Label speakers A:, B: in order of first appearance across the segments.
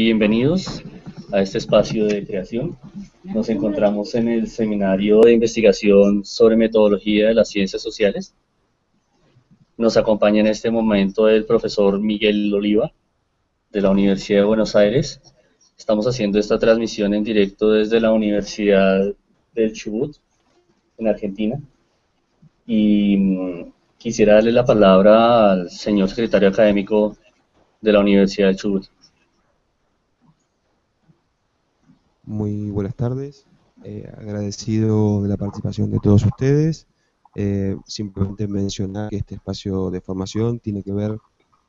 A: Bienvenidos a este espacio de creación. Nos encontramos en el seminario de investigación sobre metodología de las ciencias sociales. Nos acompaña en este momento el profesor Miguel Oliva de la Universidad de Buenos Aires. Estamos haciendo esta transmisión en directo desde la Universidad del Chubut, en Argentina. Y quisiera darle la palabra al señor secretario académico de la Universidad del Chubut.
B: Muy buenas tardes, agradecido de la participación de todos ustedes. Simplemente mencionar que este espacio de formación tiene que ver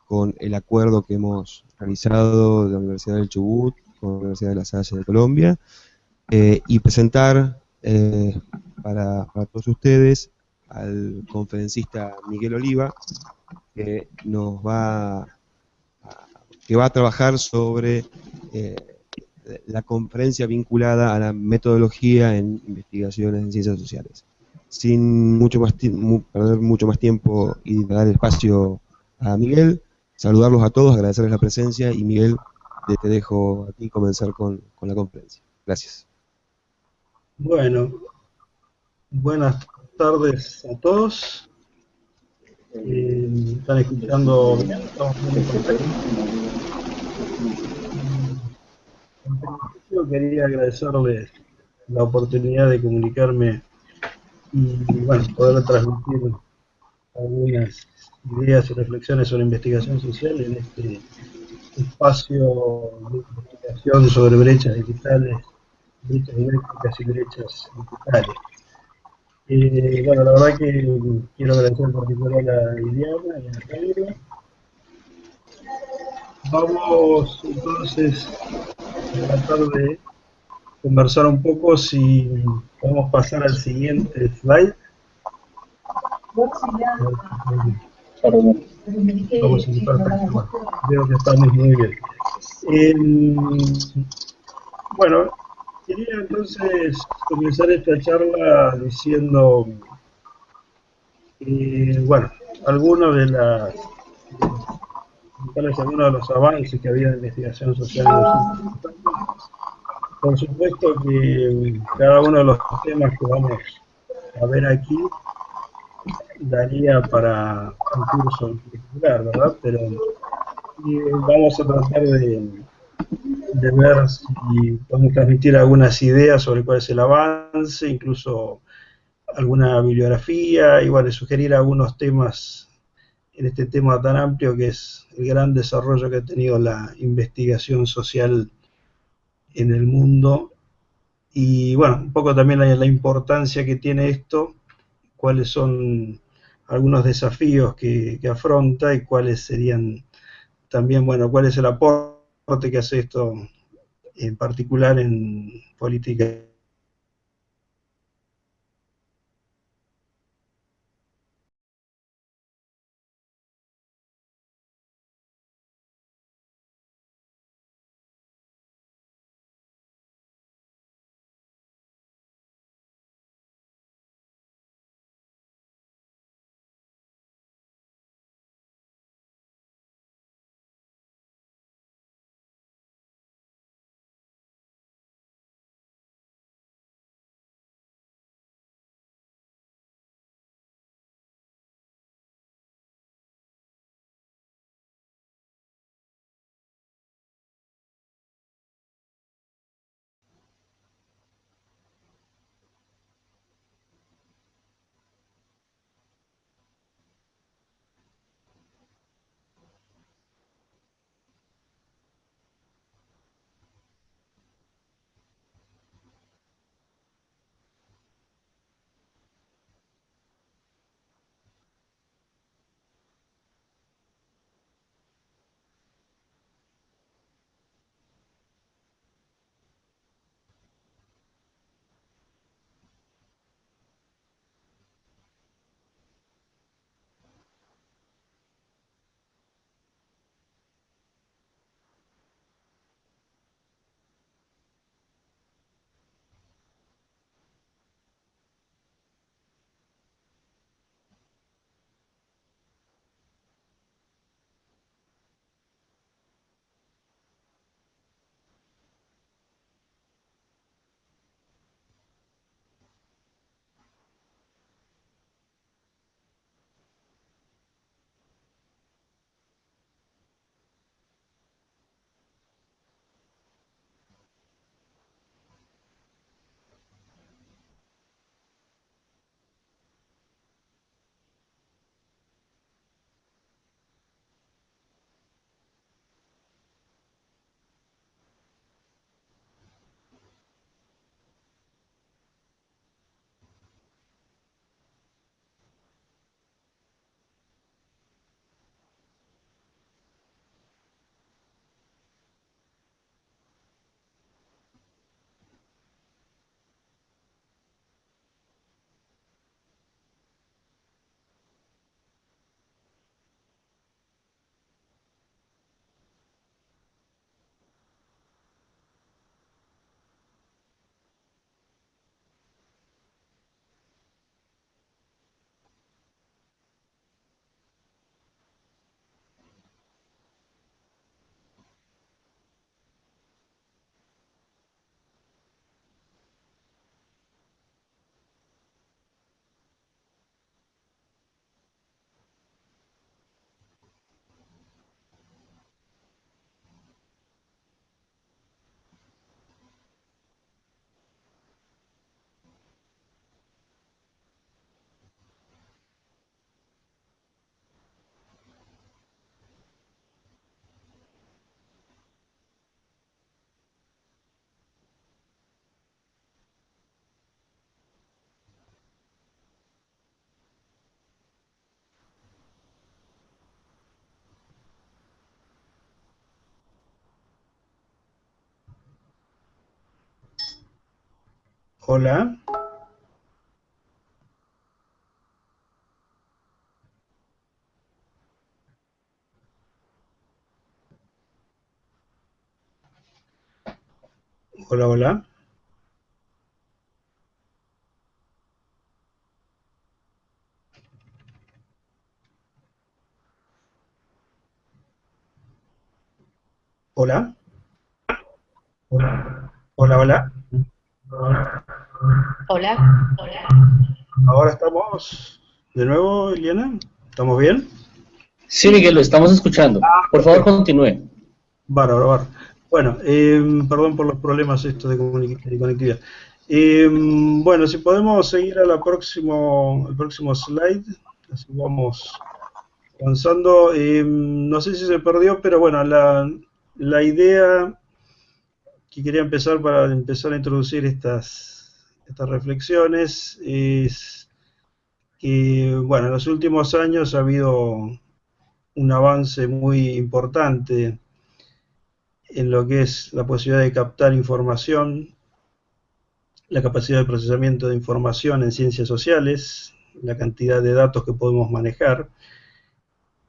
B: con el acuerdo que hemos realizado de la Universidad del Chubut con la Universidad de La Salle de Colombia y presentar para todos ustedes al conferencista Miguel Oliva, que que va a trabajar sobre la conferencia vinculada a la metodología en investigaciones en ciencias sociales. Sin perder mucho más tiempo y dar el espacio a Miguel, saludarlos a todos, agradecerles la presencia y Miguel, te dejo a ti comenzar con la conferencia. Gracias.
C: Bueno, buenas tardes a todos. ¿Están escuchando bien? ¿Estamos bien perfecto? En principio quería agradecerles la oportunidad de comunicarme y bueno, poder transmitir algunas ideas y reflexiones sobre investigación social en este espacio de investigación sobre brechas digitales, brechas didácticas y brechas digitales. Bueno, la verdad que quiero agradecer en particular a Iliana y a Jairo. Vamos entonces a tratar de conversar un poco si podemos pasar al siguiente slide. Vamos a perfecto. Bueno, veo que estamos muy bien. Bueno, quería entonces comenzar esta charla diciendo, bueno, algunos de algunos de los avances que había en investigación social en los últimos años. Por supuesto que cada uno de los temas que vamos a ver aquí daría para un curso en particular, ¿verdad? Pero vamos a tratar de ver si podemos transmitir algunas ideas sobre cuál es el avance, incluso alguna bibliografía, y bueno, sugerir algunos temas en este tema tan amplio que es el gran desarrollo que ha tenido la investigación social en el mundo. Y bueno, un poco también la importancia que tiene esto, cuáles son algunos desafíos que afronta y cuáles serían también, bueno, cuál es el aporte que hace esto en particular en política Hola. Hola, hola. Hola. Hola, hola.
D: Hola,
C: Ahora estamos de nuevo, Eliana. ¿Estamos bien?
A: Sí, Miguel, lo estamos escuchando. Por favor,
C: Perfecto.
A: continúe.
C: Bárbaro, bárbaro. Bueno, perdón por los problemas estos de, de conectividad. Bueno, si podemos seguir a al próximo slide, así vamos avanzando. No sé si se perdió, pero bueno, la idea que quería empezar para empezar a introducir estas reflexiones es que, bueno, en los últimos años ha habido un avance muy importante en lo que es la posibilidad de captar información, la capacidad de procesamiento de información en ciencias sociales, la cantidad de datos que podemos manejar.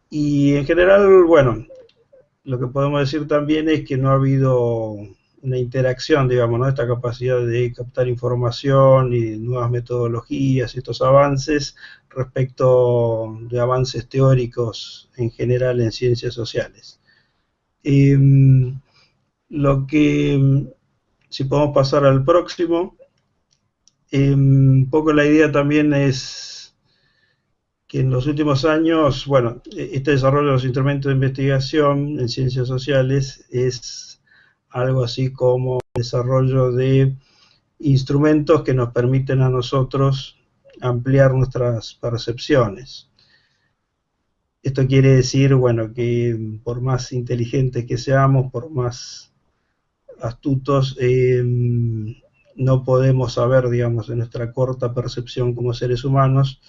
C: Y en general, bueno, lo que podemos decir también es que no ha habido una interacción, digamos, ¿no? Esta capacidad de captar información y nuevas metodologías, estos avances respecto de avances teóricos en general en ciencias sociales. Eh, lo que, si podemos pasar al próximo, un poco la idea también es que en los últimos años, bueno, este desarrollo de los instrumentos de investigación en ciencias sociales es algo así como el desarrollo de instrumentos que nos permiten a nosotros ampliar nuestras percepciones. Esto quiere decir, bueno, que por más inteligentes que seamos, por más astutos, no podemos saber, digamos, en nuestra corta percepción como seres humanos,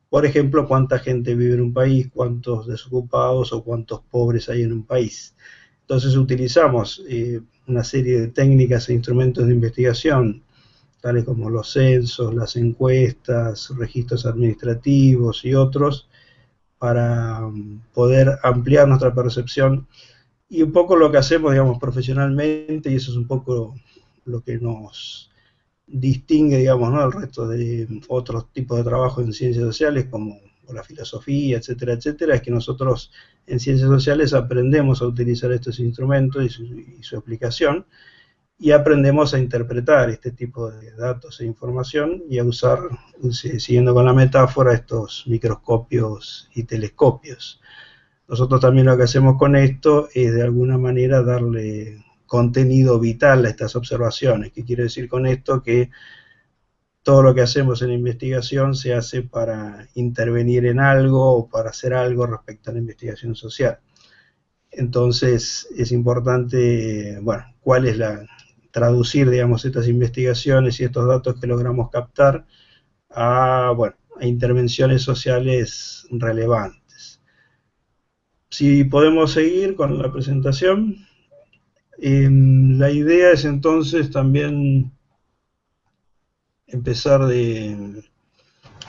C: por ejemplo, cuánta gente vive en un país, cuántos desocupados o cuántos pobres hay en un país. Entonces utilizamos una serie de técnicas e instrumentos de investigación, tales como los censos, las encuestas, registros administrativos y otros, para poder ampliar nuestra percepción y un poco lo que hacemos, digamos, profesionalmente, y eso es un poco lo que nos distingue, digamos, ¿no?, al resto de otros tipos de trabajo en ciencias sociales, como la filosofía, etcétera, etcétera, es que nosotros en ciencias sociales aprendemos a utilizar estos instrumentos y su aplicación, y aprendemos a interpretar este tipo de datos e información y a usar, siguiendo con la metáfora, estos microscopios y telescopios. Nosotros también lo que hacemos con esto es de alguna manera darle contenido vital a estas observaciones. ¿Qué quiere decir con esto? Que todo lo que hacemos en investigación se hace para intervenir en algo o para hacer algo respecto a la investigación social. Entonces es importante, bueno, cuál es traducir, digamos, estas investigaciones y estos datos que logramos captar a, bueno, a intervenciones sociales relevantes. Si podemos seguir con la presentación, la idea es entonces también empezar de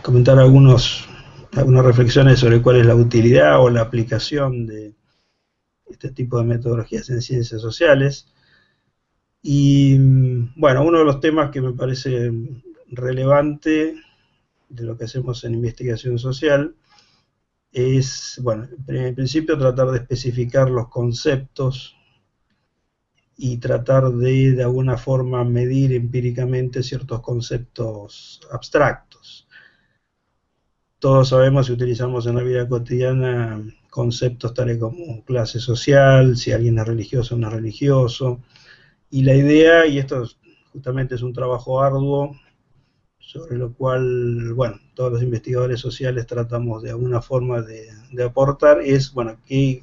C: comentar algunas reflexiones sobre cuál es la utilidad o la aplicación de este tipo de metodologías en ciencias sociales. Y bueno, uno de los temas que me parece relevante de lo que hacemos en investigación social es, bueno, en principio tratar de especificar los conceptos y tratar de alguna forma medir empíricamente ciertos conceptos abstractos. Todos sabemos y utilizamos en la vida cotidiana conceptos tales como clase social, si alguien es religioso o no es religioso, y la idea, y esto justamente es un trabajo arduo, sobre lo cual, bueno, todos los investigadores sociales tratamos de alguna forma de aportar, es, bueno, qué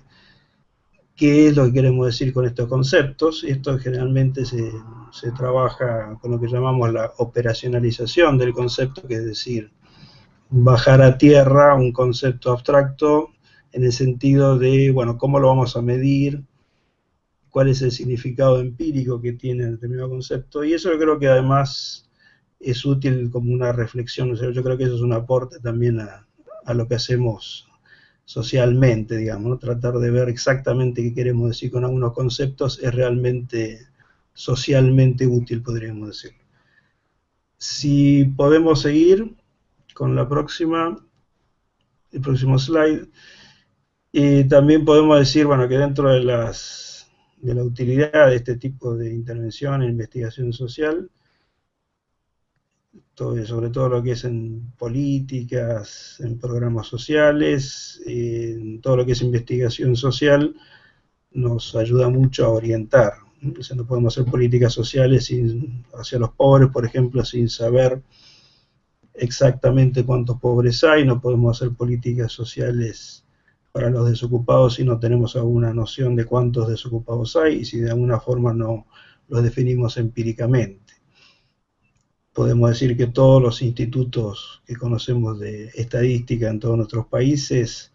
C: es lo que queremos decir con estos conceptos. Esto generalmente se trabaja con lo que llamamos la operacionalización del concepto, que es decir, bajar a tierra un concepto abstracto en el sentido de, bueno, cómo lo vamos a medir, cuál es el significado empírico que tiene determinado concepto. Y eso yo creo que además es útil como una reflexión. O sea, yo creo que eso es un aporte también a lo que hacemos socialmente, digamos, ¿no? Tratar de ver exactamente qué queremos decir con algunos conceptos es realmente socialmente útil, podríamos decir. Si podemos seguir con la próxima, el próximo slide, y también podemos decir, bueno, que dentro de la utilidad de este tipo de intervención en investigación social, sobre todo lo que es en políticas, en programas sociales, en todo lo que es investigación social, nos ayuda mucho a orientar. O sea, no podemos hacer políticas sociales hacia los pobres, por ejemplo, sin saber exactamente cuántos pobres hay. No podemos hacer políticas sociales para los desocupados si no tenemos alguna noción de cuántos desocupados hay y si de alguna forma no los definimos empíricamente. Podemos decir que todos los institutos que conocemos de estadística en todos nuestros países,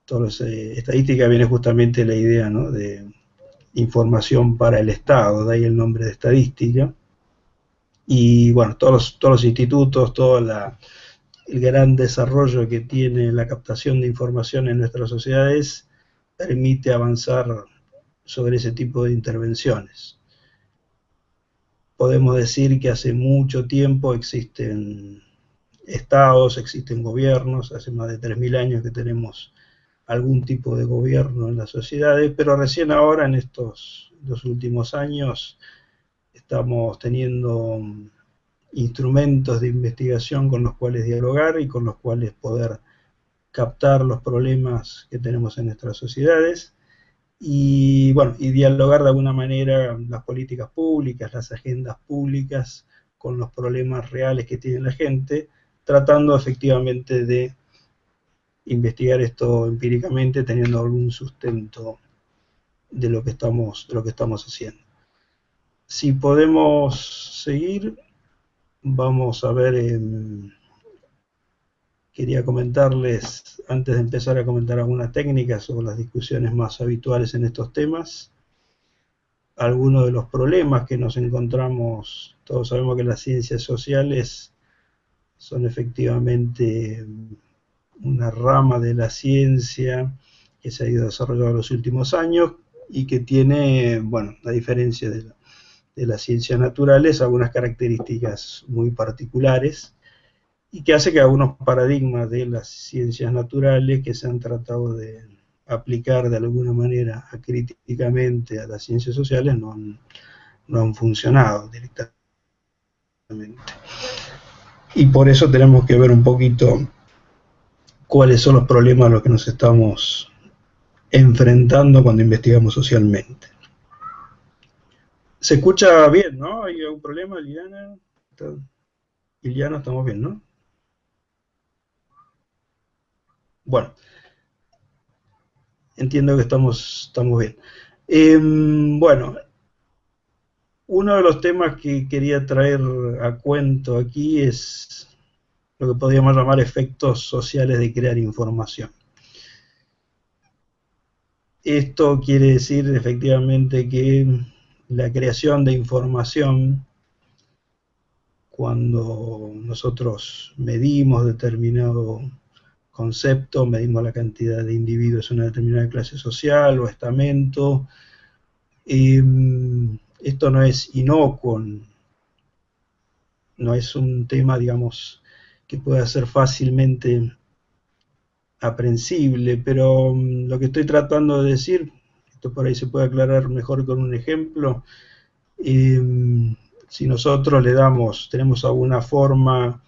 C: estadística viene justamente la idea, ¿no?, de información para el Estado, de ahí el nombre de estadística. Y bueno, todos los institutos, todo el gran desarrollo que tiene la captación de información en nuestras sociedades permite avanzar sobre ese tipo de intervenciones. Podemos decir que hace mucho tiempo existen estados, existen gobiernos, hace más de 3.000 años que tenemos algún tipo de gobierno en las sociedades, pero recién ahora, en estos 2 últimos años, estamos teniendo instrumentos de investigación con los cuales dialogar y con los cuales poder captar los problemas que tenemos en nuestras sociedades y, bueno, y dialogar de alguna manera las políticas públicas, las agendas públicas con los problemas reales que tiene la gente, tratando efectivamente de investigar esto empíricamente, teniendo algún sustento de lo que estamos haciendo. Si podemos seguir, vamos a ver, quería comentarles, antes de empezar a comentar algunas técnicas sobre las discusiones más habituales en estos temas, algunos de los problemas que nos encontramos. Todos sabemos que las ciencias sociales son efectivamente una rama de la ciencia que se ha ido desarrollando en los últimos años y que tiene, bueno, a diferencia de las ciencias naturales, algunas características muy particulares y que hace que algunos paradigmas de las ciencias naturales que se han tratado de aplicar de alguna manera críticamente a las ciencias sociales no han funcionado directamente. Y por eso tenemos que ver un poquito cuáles son los problemas a los que nos estamos enfrentando cuando investigamos socialmente. Se escucha bien, ¿no? ¿Hay algún problema, Liliana? Liliana, estamos bien, ¿no? Bueno, entiendo que estamos bien. Bueno, uno de los temas que quería traer a cuento aquí es lo que podríamos llamar efectos sociales de crear información. Esto quiere decir efectivamente que la creación de información, cuando nosotros medimos determinado concepto, medimos la cantidad de individuos en una determinada clase social o estamento, esto no es inocuo, no es un tema, digamos, que pueda ser fácilmente aprensible, pero lo que estoy tratando de decir, esto por ahí se puede aclarar mejor con un ejemplo. Si nosotros tenemos alguna forma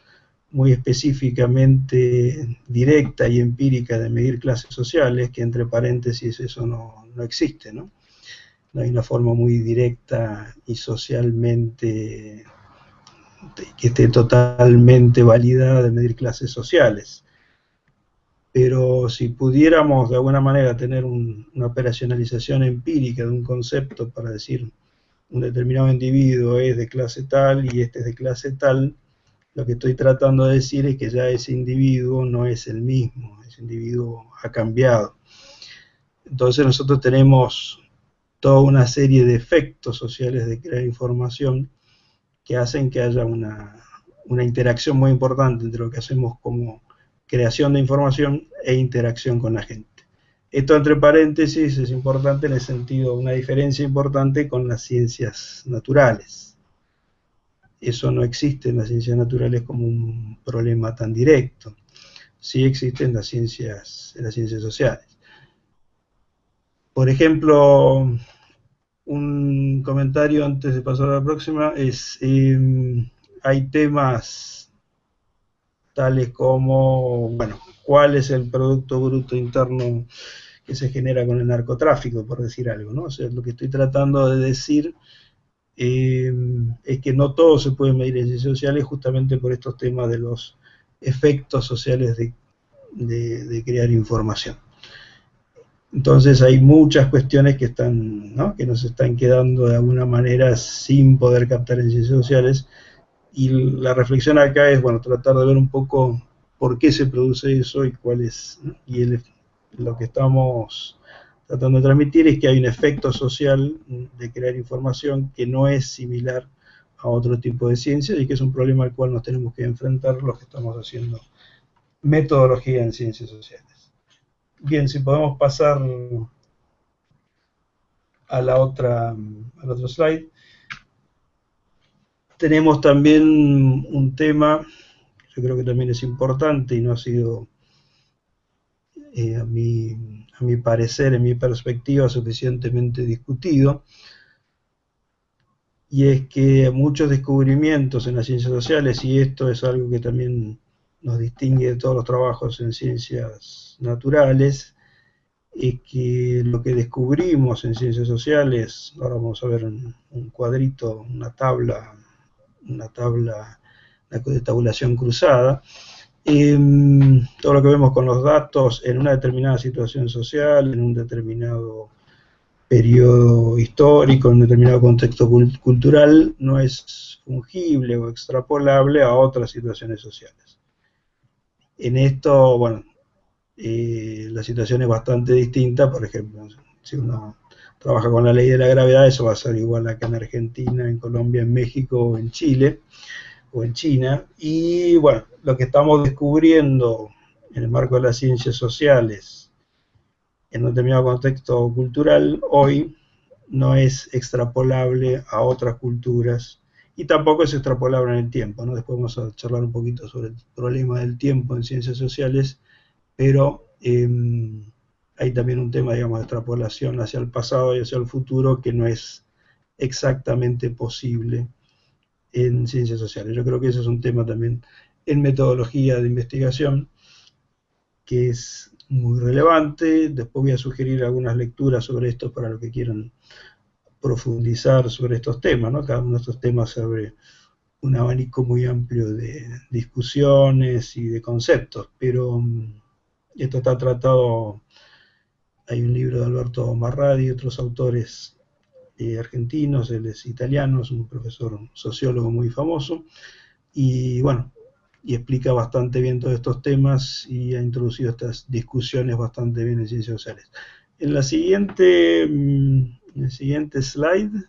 C: muy específicamente directa y empírica de medir clases sociales, que entre paréntesis eso no existe, ¿no? No hay una forma muy directa y socialmente que esté totalmente validada de medir clases sociales. Pero si pudiéramos de alguna manera tener una operacionalización empírica de un concepto para decir un determinado individuo es de clase tal y este es de clase tal, lo que estoy tratando de decir es que ya ese individuo no es el mismo, ese individuo ha cambiado. Entonces nosotros tenemos toda una serie de efectos sociales de crear información que hacen que haya una una interacción muy importante entre lo que hacemos como creación de información e interacción con la gente. Esto, entre paréntesis, es importante en el sentido de una diferencia importante con las ciencias naturales. Eso no existe en las ciencias naturales como un problema tan directo. Sí existe en las ciencias sociales. Por ejemplo, un comentario antes de pasar a la próxima es, hay temas tales como, bueno, ¿cuál es el Producto Bruto Interno que se genera con el narcotráfico, por decir algo, ¿no? O sea, lo que estoy tratando de decir es que no todo se puede medir en ciencias sociales justamente por estos temas de los efectos sociales de crear información. Entonces hay muchas cuestiones que están, ¿no?, que nos están quedando de alguna manera sin poder captar en ciencias sociales, y la reflexión acá es, bueno, tratar de ver un poco por qué se produce eso y cuál es, ¿no? Y lo que estamos tratando de transmitir es que hay un efecto social de crear información que no es similar a otro tipo de ciencias y que es un problema al cual nos tenemos que enfrentar los que estamos haciendo metodología en ciencias sociales. Bien, si podemos pasar al otro slide. Tenemos también un tema, yo creo que también es importante y no ha sido, a mi parecer, en mi perspectiva, suficientemente discutido, y es que muchos descubrimientos en las ciencias sociales, y esto es algo que también nos distingue de todos los trabajos en ciencias naturales, es que lo que descubrimos en ciencias sociales, ahora vamos a ver un cuadrito, una tabla de tabulación cruzada, todo lo que vemos con los datos en una determinada situación social, en un determinado periodo histórico, en un determinado contexto cultural, no es fungible o extrapolable a otras situaciones sociales. En esto, bueno, la situación es bastante distinta. Por ejemplo, si uno trabaja con la ley de la gravedad, eso va a ser igual acá en Argentina, en Colombia, en México o en Chile o en China. Y bueno, lo que estamos descubriendo en el marco de las ciencias sociales en un determinado contexto cultural hoy no es extrapolable a otras culturas y tampoco es extrapolable en el tiempo, ¿no? Después vamos a charlar un poquito sobre el problema del tiempo en ciencias sociales, pero hay también un tema, digamos, de extrapolación hacia el pasado y hacia el futuro que no es exactamente posible en ciencias sociales. Yo creo que ese es un tema también en metodología de investigación que es muy relevante. Después voy a sugerir algunas lecturas sobre esto para los que quieran profundizar sobre estos temas, ¿no? Cada uno de estos temas abre un abanico muy amplio de discusiones y de conceptos, pero esto está tratado, hay un libro de Alberto Marradi y otros autores argentinos, él es italiano, es un profesor sociólogo muy famoso, y bueno, y explica bastante bien todos estos temas y ha introducido estas discusiones bastante bien en ciencias sociales. En el siguiente slide,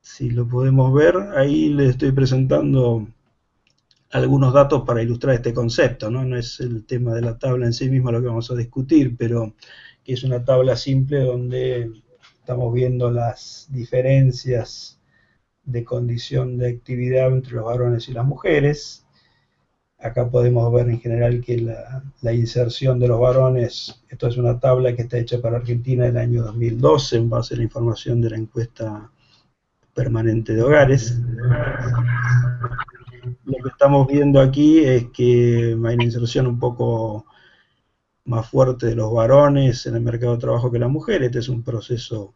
C: si lo podemos ver, ahí les estoy presentando algunos datos para ilustrar este concepto, ¿no? No es el tema de la tabla en sí misma lo que vamos a discutir, pero que es una tabla simple donde estamos viendo las diferencias de condición de actividad entre los varones y las mujeres. Acá podemos ver en general que la inserción de los varones, esto es una tabla que está hecha para Argentina del año 2012 en base a la información de la encuesta permanente de hogares. Lo que estamos viendo aquí es que hay una inserción un poco más fuerte de los varones en el mercado de trabajo que las mujeres. Este es un proceso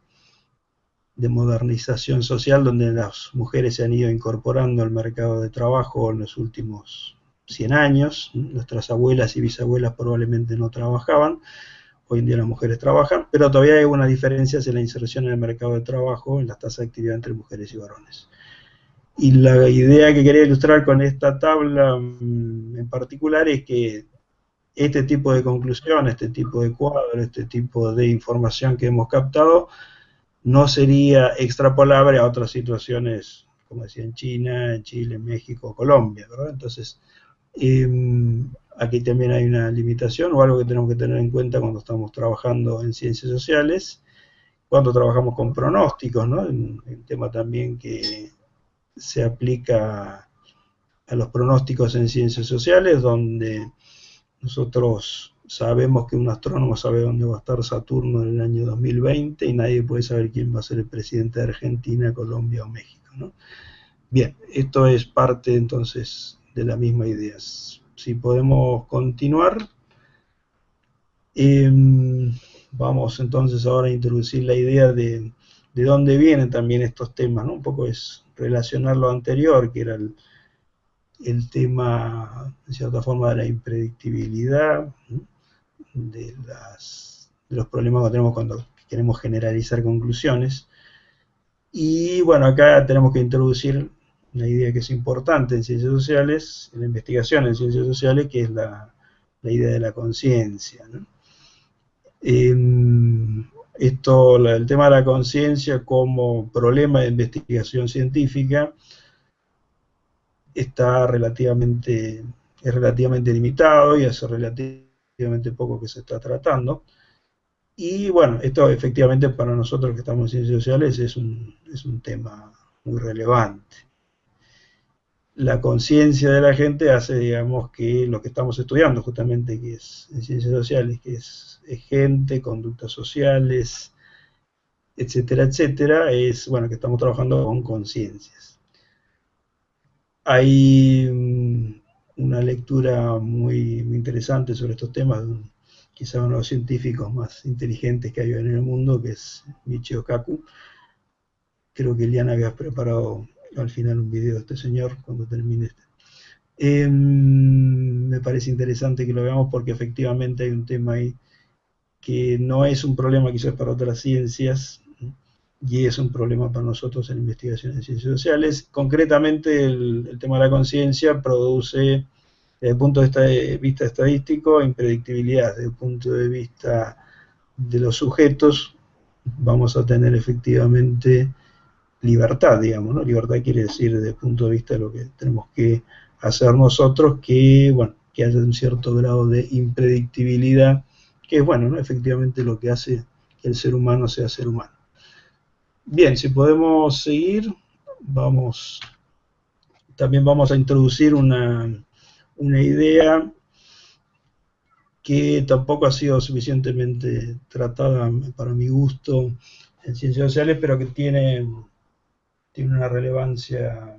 C: de modernización social donde las mujeres se han ido incorporando al mercado de trabajo en los últimos 100 años. Nuestras abuelas y bisabuelas probablemente no trabajaban, hoy en día las mujeres trabajan, pero todavía hay unas diferencias en la inserción en el mercado de trabajo, en las tasas de actividad entre mujeres y varones. Y la idea que quería ilustrar con esta tabla en particular es que este tipo de conclusión, este tipo de cuadro, este tipo de información que hemos captado no sería extrapolable a otras situaciones como decía, en China, en Chile, en México, Colombia, ¿verdad? Entonces, aquí también hay una limitación o algo que tenemos que tener en cuenta cuando estamos trabajando en ciencias sociales, cuando trabajamos con pronósticos, ¿no? Un tema también que se aplica a los pronósticos en ciencias sociales, donde nosotros sabemos que un astrónomo sabe dónde va a estar Saturno en el año 2020 y nadie puede saber quién va a ser el presidente de Argentina, Colombia o México, ¿no? Bien, esto es parte entonces de la misma idea. Si podemos continuar, vamos entonces ahora a introducir la idea de dónde vienen también estos temas, ¿no? Un poco es relacionar lo anterior, que era el tema, en cierta forma, de la impredictibilidad, ¿no? de los problemas que tenemos cuando queremos generalizar conclusiones. Y bueno, acá tenemos que introducir una idea que es importante en ciencias sociales, en la investigación en ciencias sociales, que es la idea de la conciencia, ¿no? El tema de la conciencia como problema de investigación científica es relativamente limitado y hace relativamente poco que se está tratando. Y bueno, esto efectivamente para nosotros que estamos en ciencias sociales es un tema muy relevante. La conciencia de la gente hace, digamos, que lo que estamos estudiando justamente, que es en ciencias sociales, que es gente, conductas sociales, etcétera, etcétera, es, bueno, que estamos trabajando con conciencias. Hay una lectura muy, muy interesante sobre estos temas, quizá uno de los científicos más inteligentes que hay en el mundo, que es Michio Kaku. Creo que Eliana había preparado al final un video de este señor cuando termine este. Me parece interesante que lo veamos porque efectivamente hay un tema ahí que no es un problema quizás para otras ciencias y es un problema para nosotros en investigación en ciencias sociales. Concretamente el tema de la conciencia produce, desde el punto de vista estadístico, impredictibilidad. Desde el punto de vista de los sujetos vamos a tener efectivamente libertad, digamos, ¿no? Libertad quiere decir desde el punto de vista de lo que tenemos que hacer nosotros, que, bueno, que haya un cierto grado de impredictibilidad, que es, bueno, ¿no? Efectivamente lo que hace que el ser humano sea ser humano. Bien, si podemos seguir, también vamos a introducir una idea que tampoco ha sido suficientemente tratada para mi gusto en ciencias sociales, pero que tiene una relevancia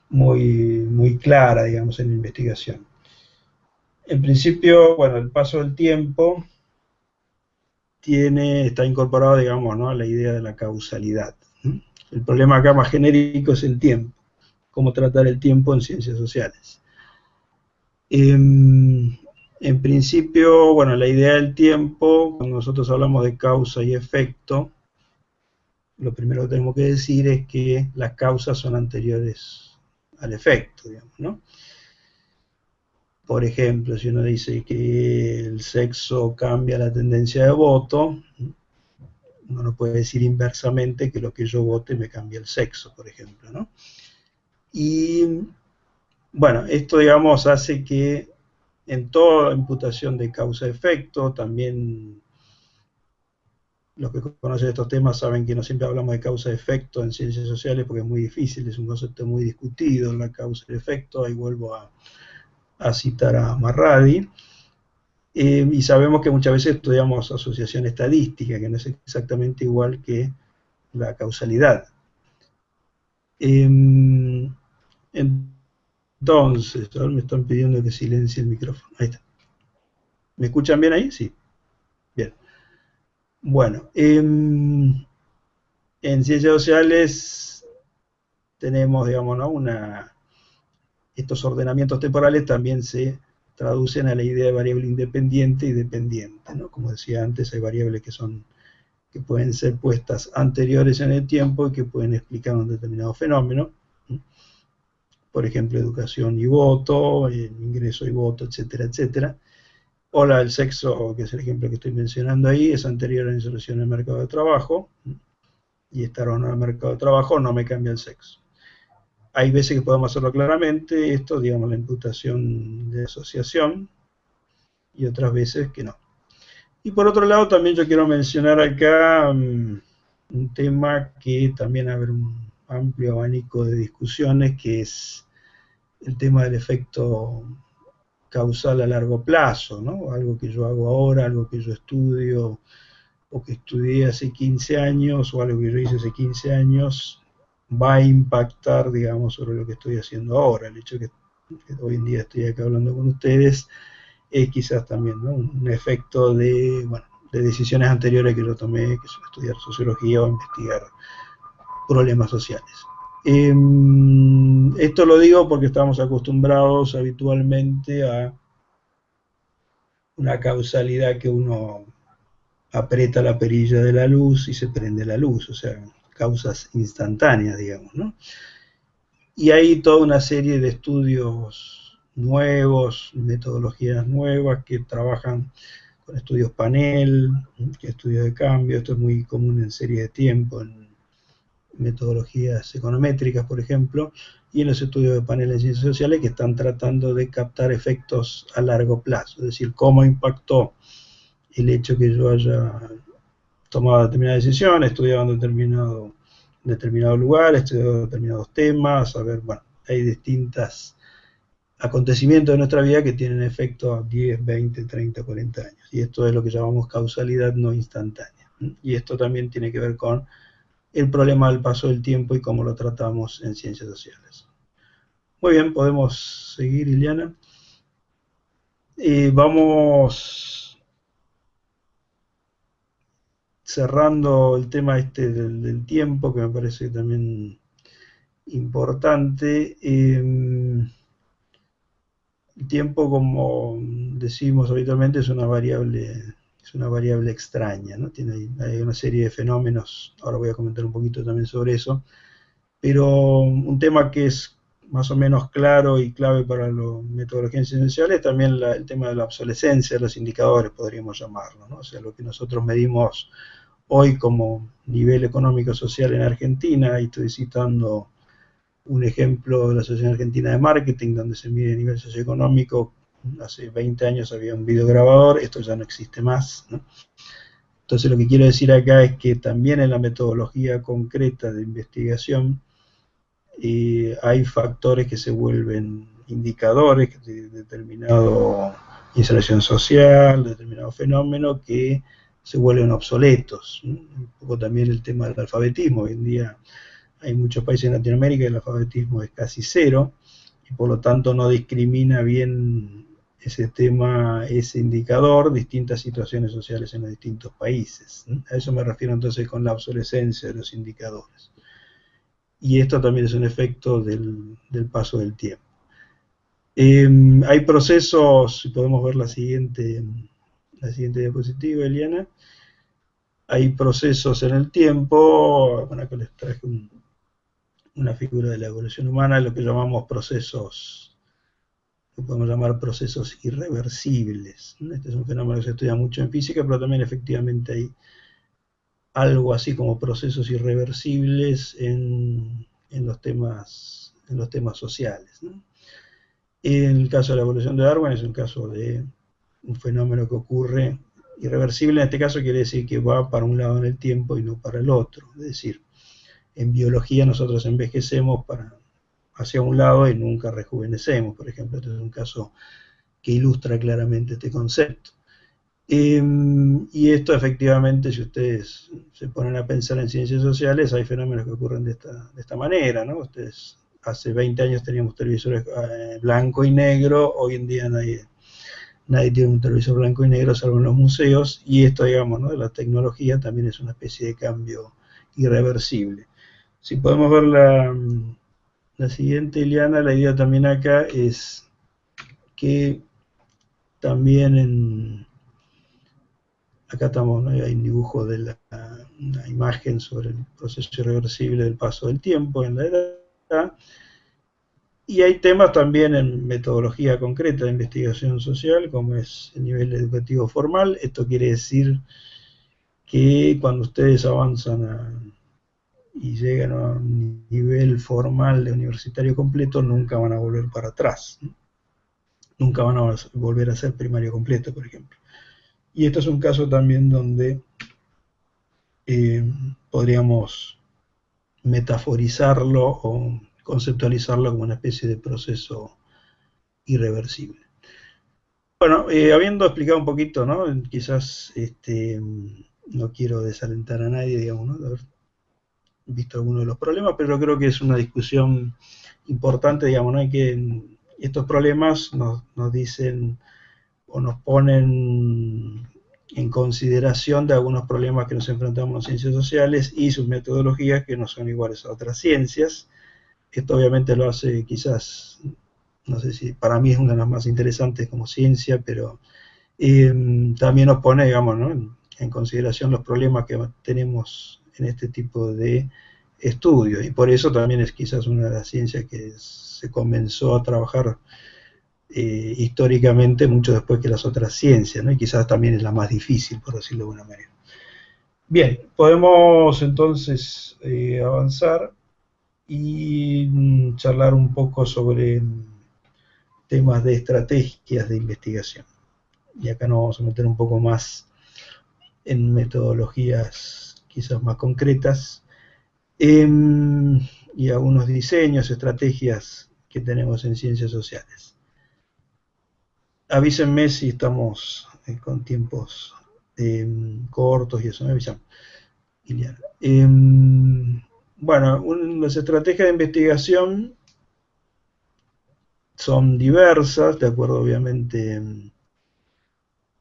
C: muy, muy clara, digamos, en la investigación. En principio, bueno, el paso del tiempo está incorporado, digamos, ¿no? a la idea de la causalidad. El problema acá más genérico es el tiempo, cómo tratar el tiempo en ciencias sociales. En principio, bueno, la idea del tiempo, cuando nosotros hablamos de causa y efecto, lo primero que tenemos que decir es que las causas son anteriores al efecto, digamos, ¿no? Por ejemplo, si uno dice que el sexo cambia la tendencia de voto, uno no puede decir inversamente que lo que yo vote me cambia el sexo, por ejemplo, ¿no? Y bueno, esto, digamos, hace que en toda imputación de causa-efecto, también los que conocen estos temas saben que no siempre hablamos de causa-efecto en ciencias sociales porque es muy difícil, es un concepto muy discutido, la causa y el efecto. Ahí vuelvo a citar a Marradi. Y sabemos que muchas veces estudiamos asociación estadística, que no es exactamente igual que la causalidad. Entonces, ahora me están pidiendo que silencie el micrófono. Ahí está. ¿Me escuchan bien ahí? Sí. Bien. Bueno, en ciencias sociales tenemos, digamos, ¿no? Estos ordenamientos temporales también se traducen a la idea de variable independiente y dependiente, ¿no? Como decía antes, hay variables que pueden ser puestas anteriores en el tiempo y que pueden explicar un determinado fenómeno. Por ejemplo, educación y voto, ingreso y voto, etcétera, etcétera. O el sexo, que es el ejemplo que estoy mencionando ahí, es anterior a la inserción en el mercado de trabajo. y estar o no en el mercado de trabajo no me cambia el sexo. Hay veces que podemos hacerlo claramente, esto, digamos, la imputación de asociación, y otras veces que no. Y por otro lado, también yo quiero mencionar acá un tema que también abre un amplio abanico de discusiones, que es el tema del efecto causal a largo plazo, ¿no? Algo que yo hago ahora, algo que yo estudio o que estudié hace 15 años o algo que yo hice hace 15 años va a impactar, digamos, sobre lo que estoy haciendo ahora. El hecho de que hoy en día estoy acá hablando con ustedes es quizás también, ¿no?, un efecto de, bueno, de decisiones anteriores que yo tomé, que son estudiar sociología o investigar problemas sociales. Esto lo digo porque estamos acostumbrados habitualmente a una causalidad que uno aprieta la perilla de la luz y se prende la luz, o sea, causas instantáneas, digamos, ¿no? Y hay toda una serie de estudios nuevos, metodologías nuevas que trabajan con estudios panel, estudios de cambio. Esto es muy común en series de tiempo, en metodologías econométricas, por ejemplo, y en los estudios de panel en ciencias sociales, que están tratando de captar efectos a largo plazo, es decir, cómo impactó el hecho que yo haya tomado determinada decisión, estudiado en determinado lugar, estudiado determinados temas, a ver, bueno, hay distintos acontecimientos de nuestra vida que tienen efecto a 10, 20, 30, 40 años. Y esto es lo que llamamos causalidad no instantánea. Y esto también tiene que ver con el problema del paso del tiempo y cómo lo tratamos en ciencias sociales. Muy bien, podemos seguir, Iliana. Vamos cerrando el tema del tiempo, que me parece también importante. El tiempo, como decimos habitualmente, es una variable extraña, ¿no? Hay una serie de fenómenos, ahora voy a comentar un poquito también sobre eso, pero un tema que es más o menos claro y clave para la metodología esencial es también el tema de la obsolescencia de los indicadores, podríamos llamarlo, ¿no? O sea, lo que nosotros medimos hoy como nivel económico-social en Argentina, y estoy citando un ejemplo de la Asociación Argentina de Marketing, donde se mide el nivel socioeconómico. Hace 20 años había un videograbador, esto ya no existe más, ¿no? Entonces lo que quiero decir acá es que también en la metodología concreta de investigación hay factores que se vuelven indicadores de determinada instalación social, de determinado fenómeno, que se vuelven obsoletos. Un poco también el tema del alfabetismo. Hoy en día hay muchos países en Latinoamérica y el alfabetismo es casi cero, y por lo tanto no discrimina bien ese tema, ese indicador, distintas situaciones sociales en los distintos países. A eso me refiero entonces con la obsolescencia de los indicadores. Y esto también es un efecto del paso del tiempo. Hay procesos, si podemos ver la siguiente diapositiva, Eliana. Hay procesos en el tiempo. Bueno, acá les traje una figura de la evolución humana, lo que llamamos procesos, que podemos llamar procesos irreversibles. Este es un fenómeno que se estudia mucho en física, pero también efectivamente hay algo así como procesos irreversibles en los temas sociales, ¿no? En el caso de la evolución de Darwin es un caso de un fenómeno que ocurre irreversible. En este caso quiere decir que va para un lado en el tiempo y no para el otro. Es decir, en biología nosotros envejecemos hacia un lado y nunca rejuvenecemos, por ejemplo. Este es un caso que ilustra claramente este concepto. Y esto efectivamente, si ustedes se ponen a pensar en ciencias sociales, hay fenómenos que ocurren de esta manera, ¿no? Ustedes hace 20 años teníamos televisores blanco y negro, hoy en día nadie tiene un televisor blanco y negro salvo en los museos, y esto, digamos, ¿no?, de la tecnología también es una especie de cambio irreversible. Si podemos ver la siguiente, Ileana, la idea también acá es que también acá estamos, ¿no?, hay un dibujo de una imagen sobre el proceso irreversible del paso del tiempo en la edad, y hay temas también en metodología concreta de investigación social, como es el nivel educativo formal. Esto quiere decir que cuando ustedes avanzan y llegan a un nivel formal de universitario completo, nunca van a volver para atrás, ¿no? Nunca van a volver a ser primario completo, por ejemplo. Y esto es un caso también donde podríamos metaforizarlo o conceptualizarlo como una especie de proceso irreversible. Bueno, habiendo explicado un poquito, ¿no? Quizás no quiero desalentar a nadie, digamos, ¿no? De haber visto algunos de los problemas, pero creo que es una discusión importante, digamos, ¿no? Y que estos problemas nos dicen o nos ponen en consideración de algunos problemas que nos enfrentamos en las ciencias sociales y sus metodologías que no son iguales a otras ciencias. Esto obviamente lo hace quizás, no sé si para mí es una de las más interesantes como ciencia, pero también nos pone, digamos, ¿no? en consideración los problemas que tenemos en este tipo de estudios. Y por eso también es quizás una de las ciencias que se comenzó a trabajar históricamente mucho después que las otras ciencias, ¿no? Y quizás también es la más difícil, por decirlo de alguna manera. Bien, podemos entonces avanzar y charlar un poco sobre temas de estrategias de investigación. Y acá nos vamos a meter un poco más en metodologías quizás más concretas y algunos diseños, estrategias que tenemos en ciencias sociales. Avísenme si estamos con tiempos cortos y eso, me avisan. Bueno, las estrategias de investigación son diversas, de acuerdo obviamente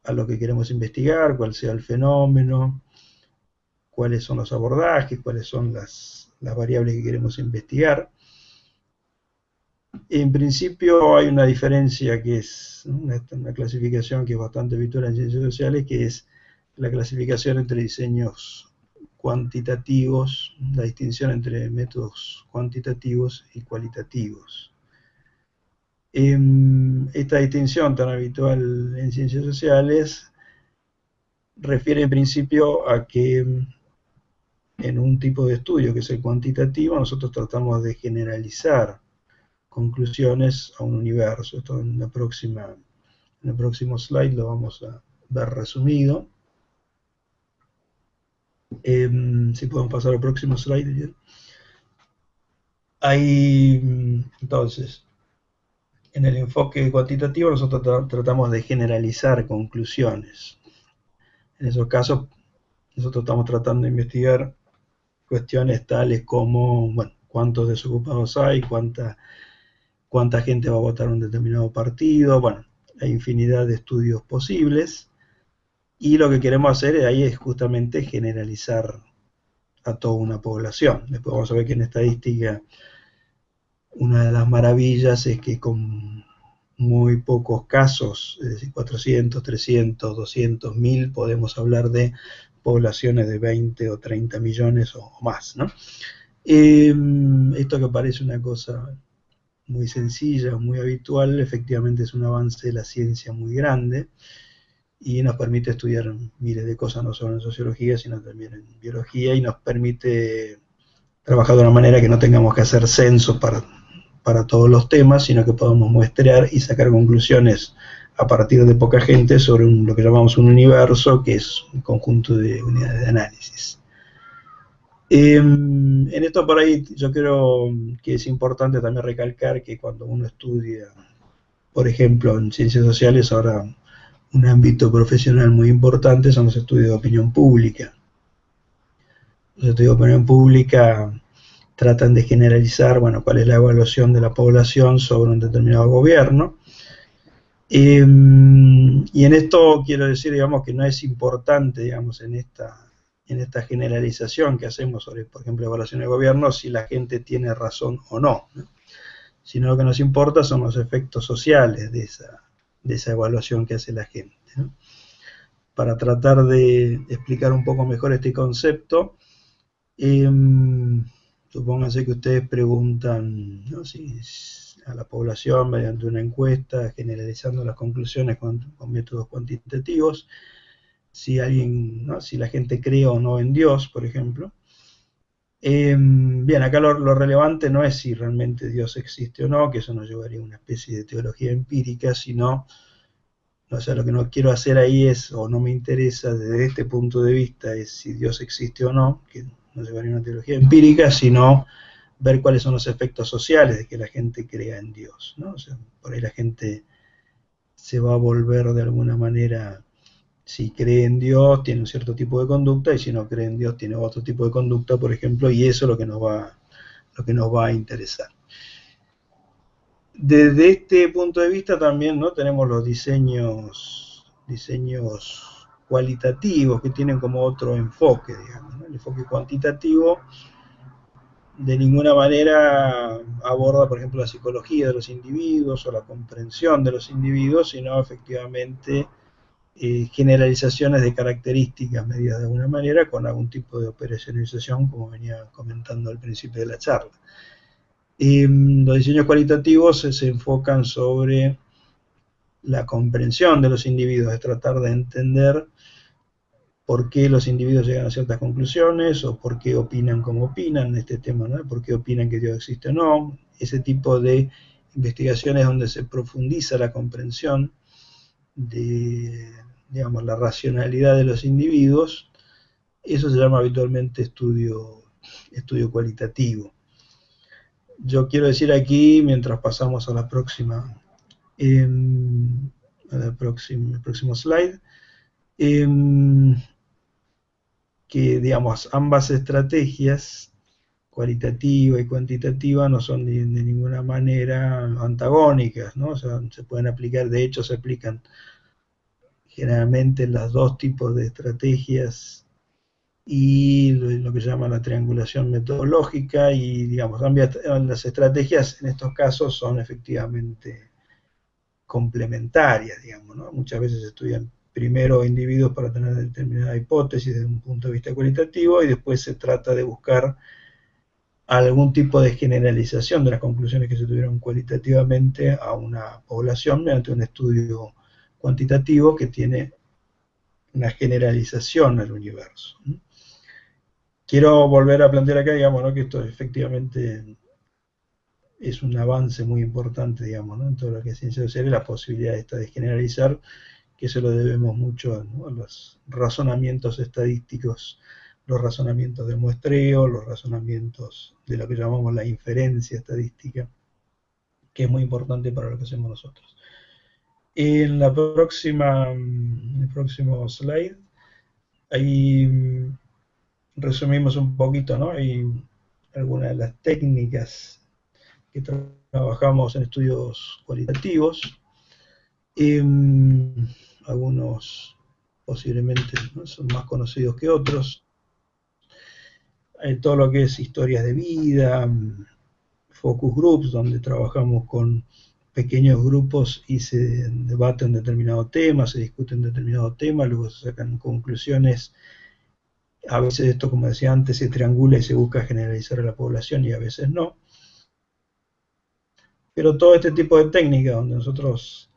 C: a lo que queremos investigar, cuál sea el fenómeno, cuáles son los abordajes, cuáles son las variables que queremos investigar. En principio hay una diferencia que es una clasificación que es bastante habitual en ciencias sociales, que es la clasificación entre diseños cuantitativos, la distinción entre métodos cuantitativos y cualitativos. Esta distinción tan habitual en ciencias sociales refiere en principio a que en un tipo de estudio que es el cuantitativo nosotros tratamos de generalizar conclusiones a un universo. Esto en el próximo slide lo vamos a ver resumido. Si podemos pasar al próximo slide. Ahí, entonces, en el enfoque cuantitativo nosotros tratamos de generalizar conclusiones. En esos casos, nosotros estamos tratando de investigar cuestiones tales como, bueno, cuántos desocupados hay, cuánta gente va a votar un determinado partido, bueno, hay infinidad de estudios posibles, y lo que queremos hacer ahí es justamente generalizar a toda una población. Después vamos a ver que en estadística una de las maravillas es que con muy pocos casos, es decir, 400, 300, 200, 1000, podemos hablar de poblaciones de 20 o 30 millones o más, ¿no? Esto que parece una cosa muy sencilla, muy habitual, efectivamente es un avance de la ciencia muy grande y nos permite estudiar miles de cosas, no solo en sociología, sino también en biología, y nos permite trabajar de una manera que no tengamos que hacer censos para todos los temas, sino que podamos muestrear y sacar conclusiones a partir de poca gente sobre lo que llamamos un universo, que es un conjunto de unidades de análisis. En esto por ahí yo creo que es importante también recalcar que cuando uno estudia, por ejemplo, en ciencias sociales, ahora un ámbito profesional muy importante son los estudios de opinión pública. Los estudios de opinión pública tratan de generalizar, bueno, cuál es la evaluación de la población sobre un determinado gobierno. Y en esto quiero decir, digamos, que no es importante, digamos, en esta generalización que hacemos sobre, por ejemplo, evaluación de gobierno, si la gente tiene razón o no, ¿no? Sino lo que nos importa son los efectos sociales de esa evaluación que hace la gente, ¿no? Para tratar de explicar un poco mejor este concepto, supónganse que ustedes preguntan, ¿no?, si a la población mediante una encuesta, generalizando las conclusiones con métodos cuantitativos, si alguien, ¿no?, si la gente cree o no en Dios, por ejemplo, Bien, acá lo relevante no es si realmente Dios existe o no, que eso nos llevaría a una especie de teología empírica, sino, o sea, lo que no quiero hacer ahí es, o no me interesa desde este punto de vista, es si Dios existe o no, que nos llevaría a una teología empírica, sino ver cuáles son los efectos sociales de que la gente crea en Dios, ¿no? O sea, por ahí la gente se va a volver de alguna manera, si cree en Dios, tiene un cierto tipo de conducta, y si no cree en Dios, tiene otro tipo de conducta, por ejemplo, y eso es lo que nos va a interesar. Desde este punto de vista también, ¿no?, tenemos los diseños cualitativos que tienen como otro enfoque, digamos, ¿no? El enfoque cuantitativo de ninguna manera aborda, por ejemplo, la psicología de los individuos o la comprensión de los individuos, sino efectivamente generalizaciones de características medidas de alguna manera con algún tipo de operacionalización, como venía comentando al principio de la charla. Los diseños cualitativos se enfocan sobre la comprensión de los individuos, es tratar de entender por qué los individuos llegan a ciertas conclusiones o por qué opinan como opinan en este tema, ¿no? Por qué opinan que Dios existe o no. Ese tipo de investigaciones donde se profundiza la comprensión de, digamos, la racionalidad de los individuos, eso se llama habitualmente estudio cualitativo. Yo quiero decir aquí, mientras pasamos a la próxima, el próximo slide, que, digamos, ambas estrategias, cualitativa y cuantitativa, no son de ninguna manera antagónicas, ¿no? O sea, se pueden aplicar, de hecho se aplican generalmente los dos tipos de estrategias y lo que se llama la triangulación metodológica, y, digamos, las estrategias en estos casos son efectivamente complementarias, digamos, ¿no? Muchas veces se estudian primero individuos para tener determinada hipótesis desde un punto de vista cualitativo, y después se trata de buscar algún tipo de generalización de las conclusiones que se tuvieron cualitativamente a una población mediante un estudio cuantitativo que tiene una generalización al universo. Quiero volver a plantear acá, digamos, ¿no?, que esto efectivamente es un avance muy importante, digamos, ¿no?, en todo lo que es ciencia social, y la posibilidad esta de generalizar, que se lo debemos mucho, ¿no?, a los razonamientos estadísticos, los razonamientos de muestreo, los razonamientos de lo que llamamos la inferencia estadística, que es muy importante para lo que hacemos nosotros. En el próximo slide, ahí resumimos un poquito, ¿no?, hay algunas de las técnicas que trabajamos en estudios cualitativos. Algunos posiblemente, ¿no?, son más conocidos que otros. Todo lo que es historias de vida, focus groups, donde trabajamos con pequeños grupos y se debate un determinado tema, se discute un determinado tema, luego se sacan conclusiones. A veces esto, como decía antes, se triangula y se busca generalizar a la población, y a veces no. Pero todo este tipo de técnicas donde nosotros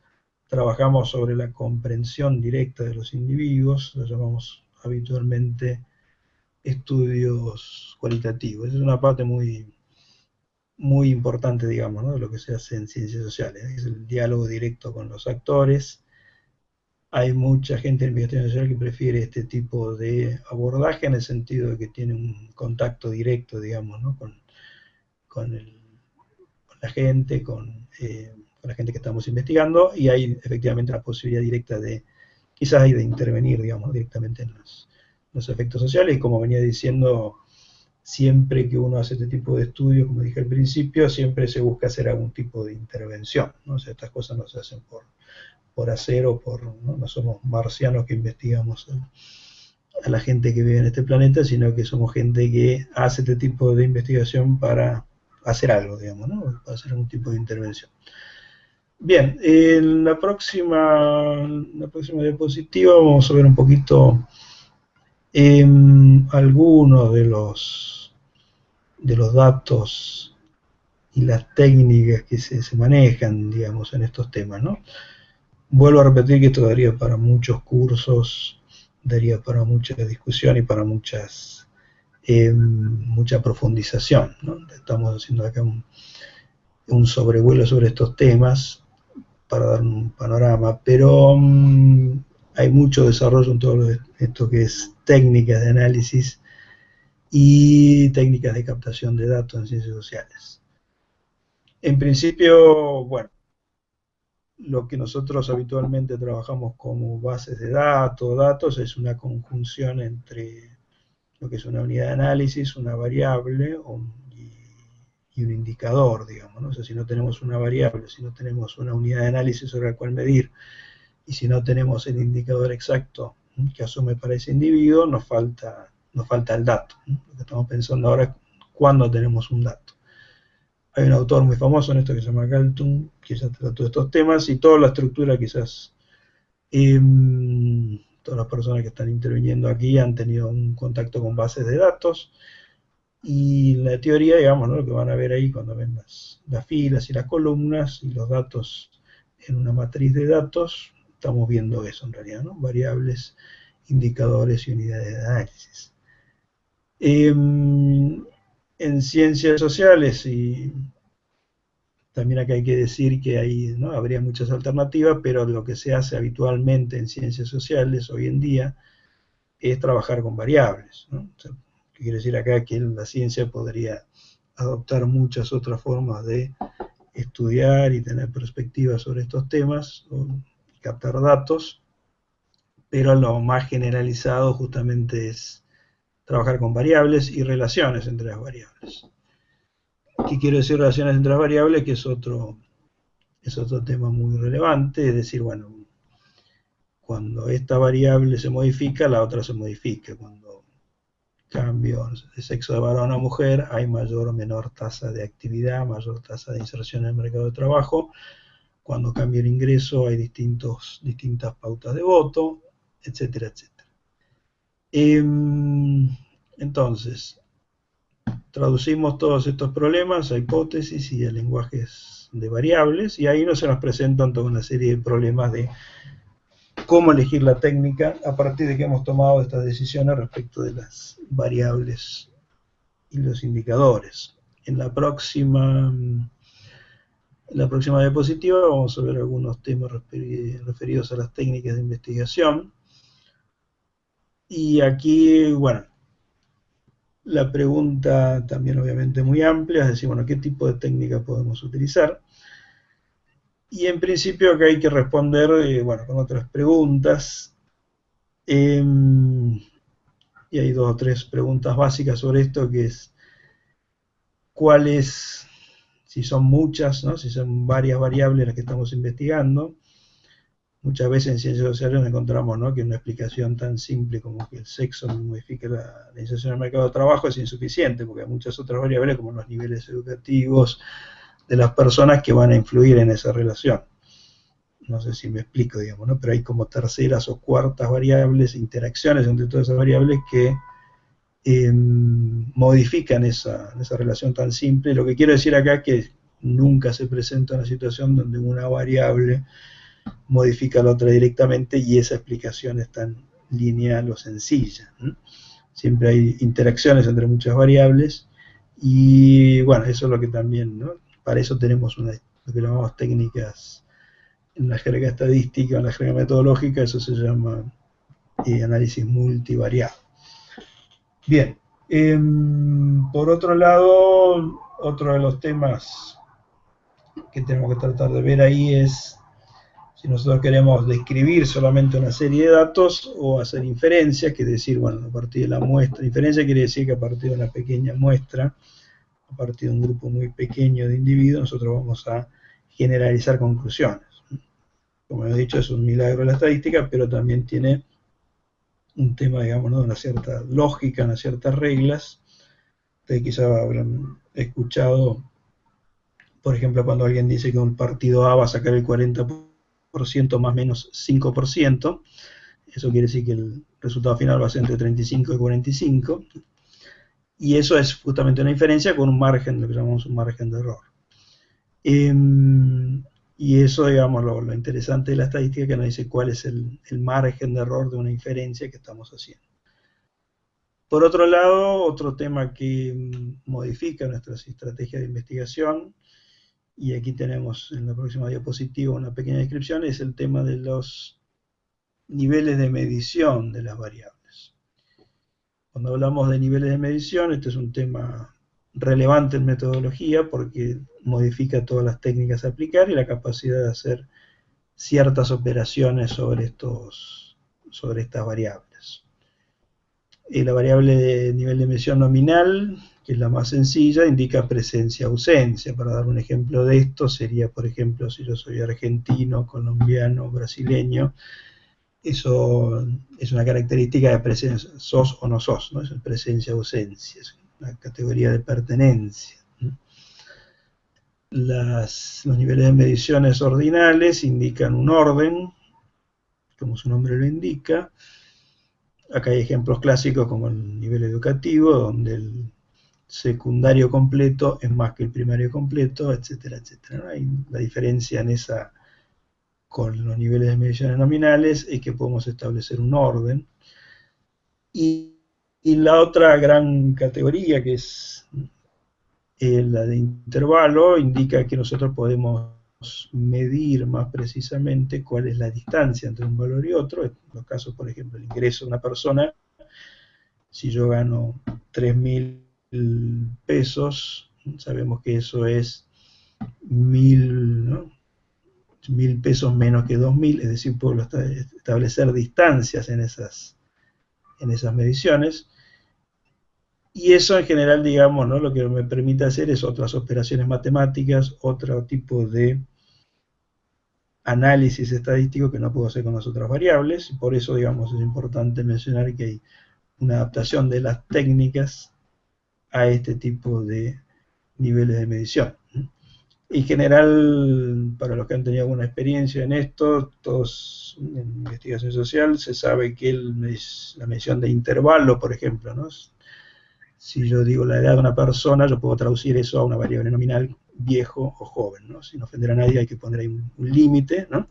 C: trabajamos sobre la comprensión directa de los individuos, lo llamamos habitualmente estudios cualitativos. Es una parte muy, muy importante, digamos, ¿no?, de lo que se hace en ciencias sociales. Es el diálogo directo con los actores. Hay mucha gente en investigación social que prefiere este tipo de abordaje, en el sentido de que tiene un contacto directo, digamos, ¿no?, con la gente, con la gente que estamos investigando, y hay efectivamente la posibilidad directa de, quizás hay de intervenir, digamos, directamente en los efectos sociales. Y como venía diciendo, siempre que uno hace este tipo de estudios, como dije al principio, siempre se busca hacer algún tipo de intervención, ¿no? O sea, estas cosas no se hacen por hacer, o no somos marcianos que investigamos a la gente que vive en este planeta, sino que somos gente que hace este tipo de investigación para hacer algo, digamos, ¿no?, para hacer algún tipo de intervención. Bien, en la próxima diapositiva vamos a ver un poquito algunos de los datos y las técnicas que se manejan, digamos, en estos temas, ¿no? Vuelvo a repetir que esto daría para muchos cursos, daría para mucha discusión y para muchas mucha profundización, ¿no? Estamos haciendo acá un sobrevuelo sobre estos temas para dar un panorama, pero hay mucho desarrollo en todo esto que es técnicas de análisis y técnicas de captación de datos en ciencias sociales. En principio, bueno, lo que nosotros habitualmente trabajamos como bases de datos es una conjunción entre lo que es una unidad de análisis, una variable y un indicador, digamos, ¿no? O sea, si no tenemos una variable, si no tenemos una unidad de análisis sobre la cual medir, y si no tenemos el indicador exacto que asume para ese individuo, nos falta el dato. Lo que estamos pensando ahora es cuándo tenemos un dato. Hay un autor muy famoso en esto que se llama Galtung, que ya trató estos temas, y toda la estructura quizás, todas las personas que están interviniendo aquí han tenido un contacto con bases de datos, y la teoría, digamos, ¿no? Lo que van a ver ahí cuando ven las filas y las columnas y los datos en una matriz de datos, estamos viendo eso en realidad, ¿no? Variables, indicadores y unidades de análisis. En ciencias sociales, y también acá hay que decir que hay, ¿no? Habría muchas alternativas, pero lo que se hace habitualmente en ciencias sociales hoy en día es trabajar con variables, ¿no? O sea, ¿qué quiere decir acá? Que la ciencia podría adoptar muchas otras formas de estudiar y tener perspectivas sobre estos temas, o captar datos, pero lo más generalizado justamente es trabajar con variables y relaciones entre las variables. ¿Qué quiero decir relaciones entre las variables? Que es otro tema muy relevante, es decir, bueno, cuando esta variable se modifica, la otra se modifica. Cuando cambio de sexo de varón a mujer, hay mayor o menor tasa de actividad, mayor tasa de inserción en el mercado de trabajo. Cuando cambia el ingreso, hay distintas pautas de voto, etcétera, etcétera. Entonces, traducimos todos estos problemas a hipótesis y a lenguajes de variables, y ahí se nos presentan toda una serie de problemas de cómo elegir la técnica a partir de que hemos tomado estas decisiones respecto de las variables y los indicadores. En la próxima diapositiva vamos a ver algunos temas referidos a las técnicas de investigación. Y aquí, bueno, la pregunta también obviamente muy amplia, es decir, bueno, ¿qué tipo de técnica podemos utilizar? Y en principio acá hay que responder, bueno, con otras preguntas. Y hay 2 o 3 preguntas básicas sobre esto, que es, ¿cuál es, si son muchas, ¿no? Si son varias variables las que estamos investigando? Muchas veces en ciencias sociales nos encontramos, ¿no? Que una explicación tan simple como que el sexo modifique la inserción en el mercado de trabajo es insuficiente, porque hay muchas otras variables como los niveles educativos de las personas que van a influir en esa relación. No sé si me explico, digamos, ¿no? Pero hay como terceras o cuartas variables, interacciones entre todas esas variables que modifican esa relación tan simple. Lo que quiero decir acá es que nunca se presenta una situación donde una variable modifica a la otra directamente y esa explicación es tan lineal o sencilla, ¿no? Siempre hay interacciones entre muchas variables y bueno, eso es lo que también, ¿no? Para eso tenemos lo que llamamos técnicas en la jerga estadística, en la jerga metodológica, eso se llama análisis multivariable. Bien, por otro lado, otro de los temas que tenemos que tratar de ver ahí es si nosotros queremos describir solamente una serie de datos o hacer inferencias, que es decir, bueno, a partir de la muestra, inferencia quiere decir que a partir de una pequeña muestra, a partir de un grupo muy pequeño de individuos, nosotros vamos a generalizar conclusiones. Como he dicho, es un milagro de la estadística, pero también tiene un tema, digamos, ¿no? De una cierta lógica, unas ciertas reglas. Ustedes quizás habrán escuchado, por ejemplo, cuando alguien dice que un partido A va a sacar el 40% más menos 5%, eso quiere decir que el resultado final va a ser entre 35 y 45, y eso es justamente una inferencia con un margen, lo que llamamos un margen de error. Y eso, digamos, lo interesante de la estadística, que nos dice cuál es el margen de error de una inferencia que estamos haciendo. Por otro lado, otro tema que modifica nuestras estrategias de investigación, y aquí tenemos en la próxima diapositiva una pequeña descripción, es el tema de los niveles de medición de las variables. Cuando hablamos de niveles de medición, este es un tema relevante en metodología porque modifica todas las técnicas a aplicar y la capacidad de hacer ciertas operaciones sobre estas variables. La variable de nivel de medición nominal, que es la más sencilla, indica presencia-ausencia. Para dar un ejemplo de esto, sería, por ejemplo, si yo soy argentino, colombiano, brasileño, eso es una característica de presencia, sos o no sos, ¿no? Es presencia-ausencia, es una categoría de pertenencia. Los niveles de mediciones ordinales indican un orden, como su nombre lo indica. Acá hay ejemplos clásicos como el nivel educativo, donde el secundario completo es más que el primario completo, etcétera, etcétera. Hay la diferencia en esa con los niveles de mediciones nominales es que podemos establecer un orden. Y la otra gran categoría, que es la de intervalo, indica que nosotros podemos medir más precisamente cuál es la distancia entre un valor y otro. En los casos, por ejemplo, el ingreso de una persona, si yo gano 3.000 pesos, sabemos que eso es 1.000, ¿no? 1.000 pesos menos que 2.000, es decir, puedo establecer distancias en esas mediciones. Y eso en general, digamos, ¿no? Lo que me permite hacer es otras operaciones matemáticas, otro tipo de análisis estadístico que no puedo hacer con las otras variables. Y por eso, digamos, es importante mencionar que hay una adaptación de las técnicas a este tipo de niveles de medición. En general, para los que han tenido alguna experiencia en esto, todos en investigación social, se sabe que la medición de intervalo, por ejemplo, ¿no? Si yo digo la edad de una persona, yo puedo traducir eso a una variable nominal, viejo o joven, ¿no? Sin ofender a nadie hay que poner ahí un límite, ¿no?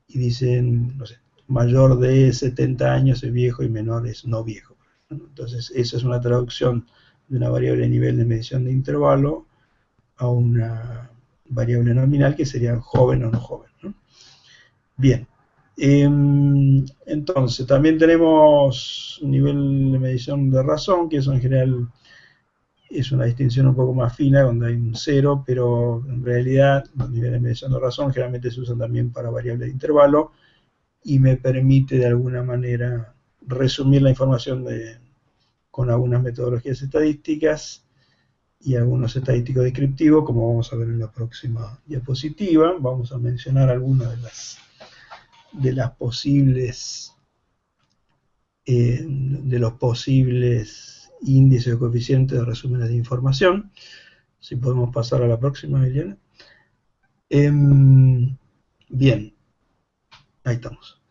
C: Y dicen, no sé, mayor de 70 años es viejo y menor es no viejo, ¿no? Entonces, esa es una traducción de una variable de nivel de medición de intervalo a una variable nominal que sería joven o no joven, ¿no? Bien. Entonces, también tenemos un nivel de medición de razón, que eso en general es una distinción un poco más fina, donde hay un cero, pero en realidad los niveles de medición de razón generalmente se usan también para variables de intervalo y me permite de alguna manera resumir la información con algunas metodologías estadísticas y algunos estadísticos descriptivos, como vamos a ver en la próxima diapositiva. Vamos a mencionar algunas de las posibles de los posibles índices o coeficientes de resúmenes de información. Si podemos pasar a la próxima, Eliana. Bien, ahí estamos.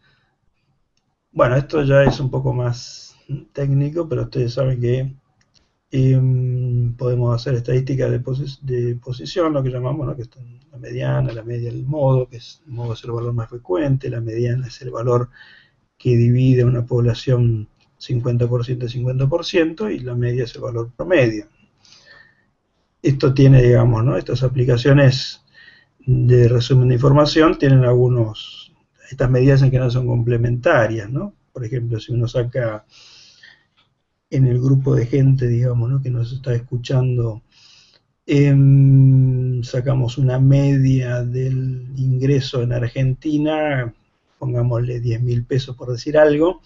C: Bueno, esto ya es un poco más técnico, pero ustedes saben que podemos hacer estadísticas de posición, lo que llamamos, ¿no? Que está la mediana, la media, el modo, que el modo es el valor más frecuente, la mediana es el valor que divide a una población 50% y 50%, y la media es el valor promedio. Esto tiene, digamos, ¿no? Estas aplicaciones de resumen de información tienen estas medidas en que no son complementarias, ¿no? Por ejemplo, si uno saca en el grupo de gente, digamos, ¿no? Que nos está escuchando, sacamos una media del ingreso en Argentina, pongámosle 10.000 pesos por decir algo.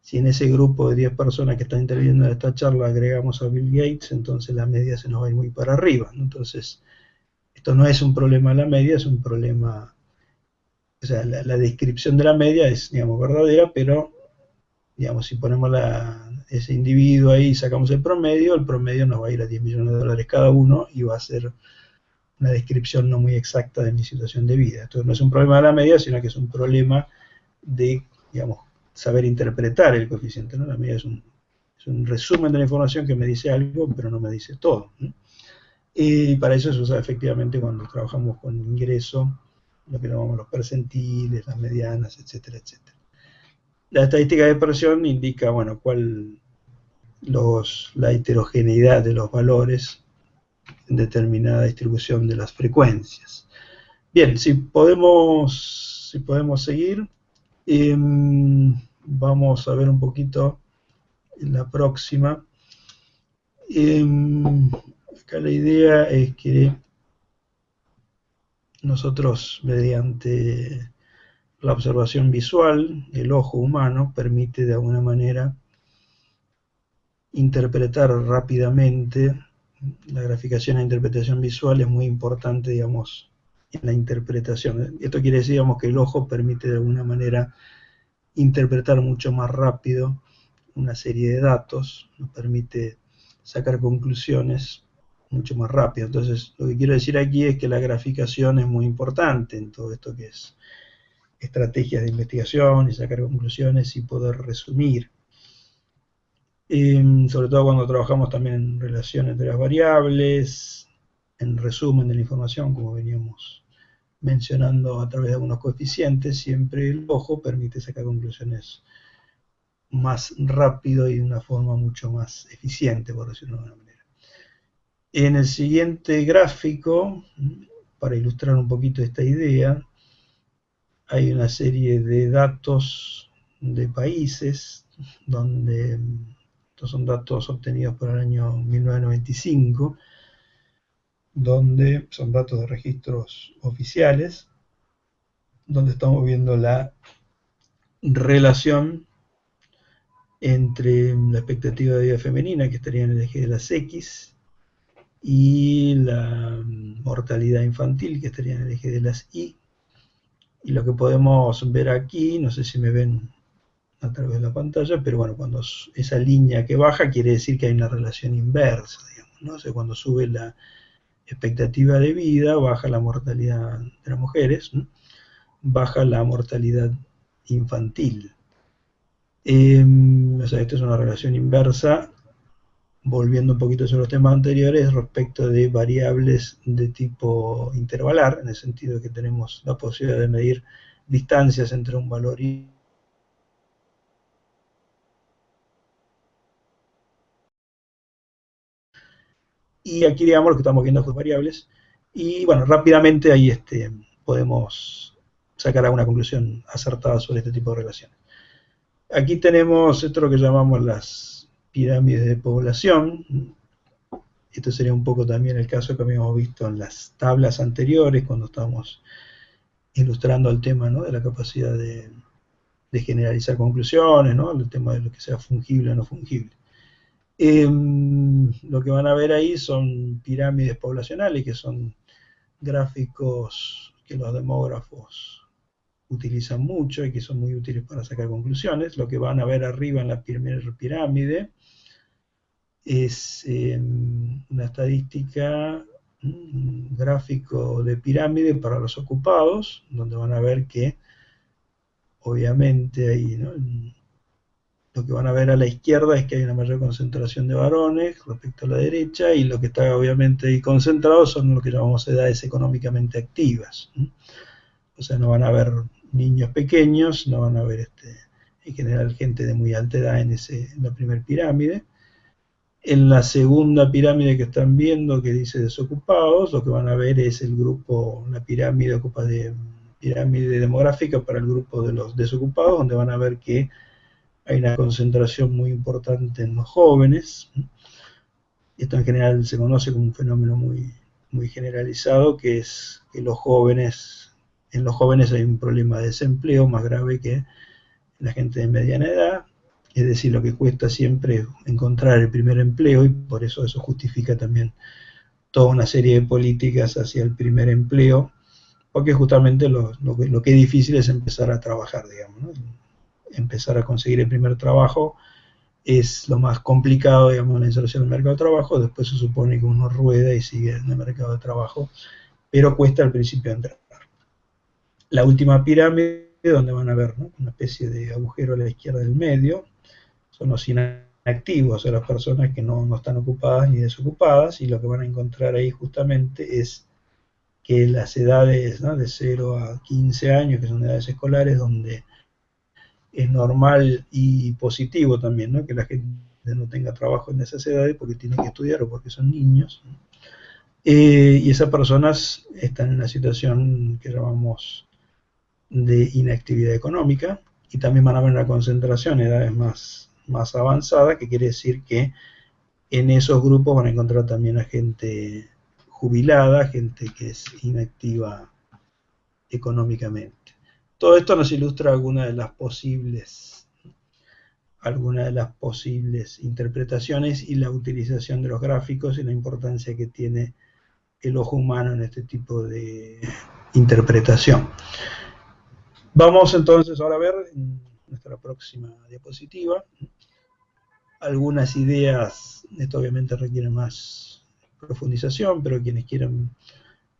C: Si en ese grupo de 10 personas que están interviniendo en esta charla agregamos a Bill Gates, entonces la media se nos va a ir muy para arriba, ¿no? Entonces, esto no es un problema de la media, es un problema, o sea, la descripción de la media es, digamos, verdadera, pero, digamos, si ponemos ese individuo ahí y sacamos el promedio nos va a ir a 10 millones de dólares cada uno y va a ser una descripción no muy exacta de mi situación de vida. Esto no es un problema de la media, sino que es un problema de, digamos, saber interpretar el coeficiente, ¿no? La media es un resumen de la información que me dice algo, pero no me dice todo, ¿no? Y para eso se usa efectivamente cuando trabajamos con ingreso, lo que llamamos los percentiles, las medianas, etcétera, etcétera. La estadística de dispersión indica, bueno, cuál la heterogeneidad de los valores en determinada distribución de las frecuencias. Bien, si podemos seguir, vamos a ver un poquito en la próxima. Acá la idea es que nosotros, mediante la observación visual, el ojo humano permite de alguna manera interpretar rápidamente. La graficación e interpretación visual es muy importante, digamos, en la interpretación. Esto quiere decir, digamos, que el ojo permite de alguna manera interpretar mucho más rápido una serie de datos, nos permite sacar conclusiones mucho más rápido. Entonces, lo que quiero decir aquí es que la graficación es muy importante en todo esto que es estrategias de investigación y sacar conclusiones y poder resumir. Sobre todo cuando trabajamos también en relación entre las variables, en resumen de la información, como veníamos mencionando a través de algunos coeficientes, siempre el ojo permite sacar conclusiones más rápido y de una forma mucho más eficiente, por decirlo de alguna manera. En el siguiente gráfico, para ilustrar un poquito esta idea, hay una serie de datos de países, donde estos son datos obtenidos por el año 1995, donde son datos de registros oficiales, donde estamos viendo la relación entre la expectativa de vida femenina, que estaría en el eje de las X, y la mortalidad infantil, que estaría en el eje de las Y. Y lo que podemos ver aquí, no sé si me ven a través de la pantalla, pero bueno, cuando esa línea que baja quiere decir que hay una relación inversa, digamos, ¿no? O sea, cuando sube la expectativa de vida, baja la mortalidad de las mujeres, ¿no? Baja la mortalidad infantil. O sea, esto es una relación inversa, volviendo un poquito sobre los temas anteriores, respecto de variables de tipo intervalar, en el sentido de que tenemos la posibilidad de medir distancias entre un valor y aquí, digamos, lo que estamos viendo son variables, y bueno, rápidamente ahí podemos sacar alguna conclusión acertada sobre este tipo de relaciones. Aquí tenemos esto lo que llamamos las pirámides de población. Esto sería un poco también el caso que habíamos visto en las tablas anteriores, cuando estábamos ilustrando el tema, ¿no?, de la capacidad de generalizar conclusiones, ¿no?, el tema de lo que sea fungible o no fungible. Lo que van a ver ahí son pirámides poblacionales, que son gráficos que los demógrafos utilizan mucho y que son muy útiles para sacar conclusiones. Lo que van a ver arriba en la primera pirámide es una estadística, un gráfico de pirámide para los ocupados, donde van a ver que obviamente ahí, ¿no?, lo que van a ver a la izquierda es que hay una mayor concentración de varones respecto a la derecha, y lo que está obviamente ahí concentrado son lo que llamamos edades económicamente activas. O sea, no van a ver niños pequeños, no van a ver en general gente de muy alta edad en la primera pirámide. En la segunda pirámide que están viendo, que dice desocupados, lo que van a ver es el grupo, la pirámide demográfica para el grupo de los desocupados, donde van a ver que hay una concentración muy importante en los jóvenes. Esto en general se conoce como un fenómeno muy, muy generalizado, que es que en los jóvenes hay un problema de desempleo más grave que en la gente de mediana edad. Es decir, lo que cuesta siempre encontrar el primer empleo, y por eso justifica también toda una serie de políticas hacia el primer empleo, porque justamente lo que es difícil es empezar a trabajar, digamos, ¿no? Empezar a conseguir el primer trabajo es lo más complicado, digamos, en la inserción al mercado de trabajo. Después se supone que uno rueda y sigue en el mercado de trabajo, pero cuesta al principio entrar. La última pirámide, donde van a ver, ¿no?, una especie de agujero a la izquierda del medio, son los inactivos, o sea, las personas que no están ocupadas ni desocupadas, y lo que van a encontrar ahí justamente es que las edades, ¿no?, de 0 a 15 años, que son edades escolares, donde es normal y positivo también, ¿no?, que la gente no tenga trabajo en esas edades porque tienen que estudiar o porque son niños. Y esas personas están en una situación que llamamos de inactividad económica, y también van a haber una concentración en edades más avanzadas, que quiere decir que en esos grupos van a encontrar también a gente jubilada, gente que es inactiva económicamente. Todo esto nos ilustra algunas de las posibles interpretaciones y la utilización de los gráficos y la importancia que tiene el ojo humano en este tipo de interpretación. Vamos entonces ahora a ver en nuestra próxima diapositiva algunas ideas. Esto obviamente requiere más profundización, pero quienes quieran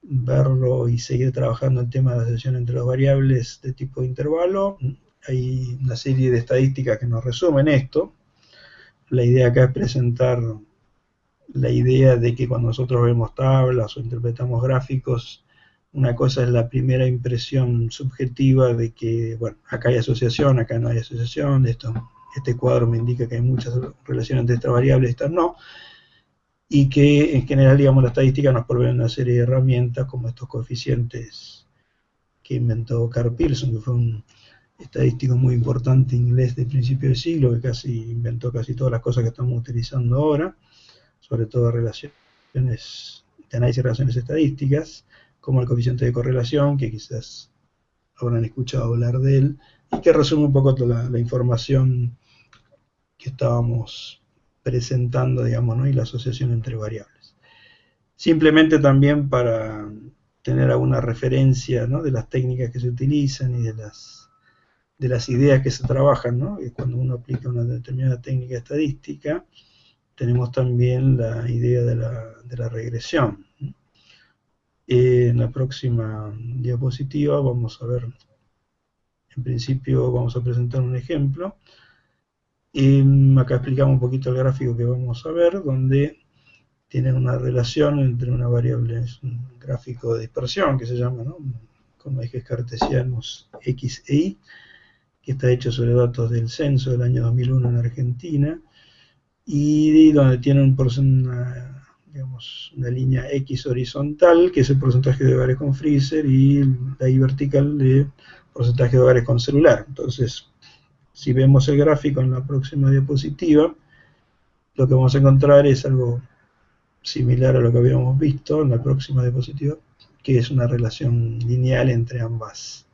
C: verlo y seguir trabajando el tema de la asociación entre las variables de tipo de intervalo, hay una serie de estadísticas que nos resumen esto. La idea acá es presentar la idea de que cuando nosotros vemos tablas o interpretamos gráficos, una cosa es la primera impresión subjetiva de que, bueno, acá hay asociación, acá no hay asociación, este cuadro me indica que hay muchas relaciones entre estas variables, estas no, y que en general, digamos, la estadística nos provee una serie de herramientas como estos coeficientes que inventó Carl Pearson, que fue un estadístico muy importante inglés de principio del siglo, que inventó casi todas las cosas que estamos utilizando ahora, sobre todo relaciones de análisis de relaciones estadísticas, como el coeficiente de correlación, que quizás habrán escuchado hablar de él, y que resume un poco toda la información que estábamos presentando, digamos, ¿no? Y la asociación entre variables. Simplemente también para tener alguna referencia, ¿no? De las técnicas que se utilizan y de las ideas que se trabajan, ¿no? Y cuando uno aplica una determinada técnica estadística, tenemos también la idea de la regresión. En la próxima diapositiva vamos a ver, en principio vamos a presentar un ejemplo. Acá explicamos un poquito el gráfico que vamos a ver, donde tienen una relación entre una variable, es un gráfico de dispersión que se llama, ¿no? Con ejes cartesianos X e Y, que está hecho sobre datos del censo del año 2001 en Argentina, y donde tiene una línea X horizontal, que es el porcentaje de hogares con freezer, y la Y vertical de porcentaje de hogares con celular. Entonces, si vemos el gráfico en la próxima diapositiva, lo que vamos a encontrar es algo similar a lo que habíamos visto en la próxima diapositiva, que es una relación lineal entre ambas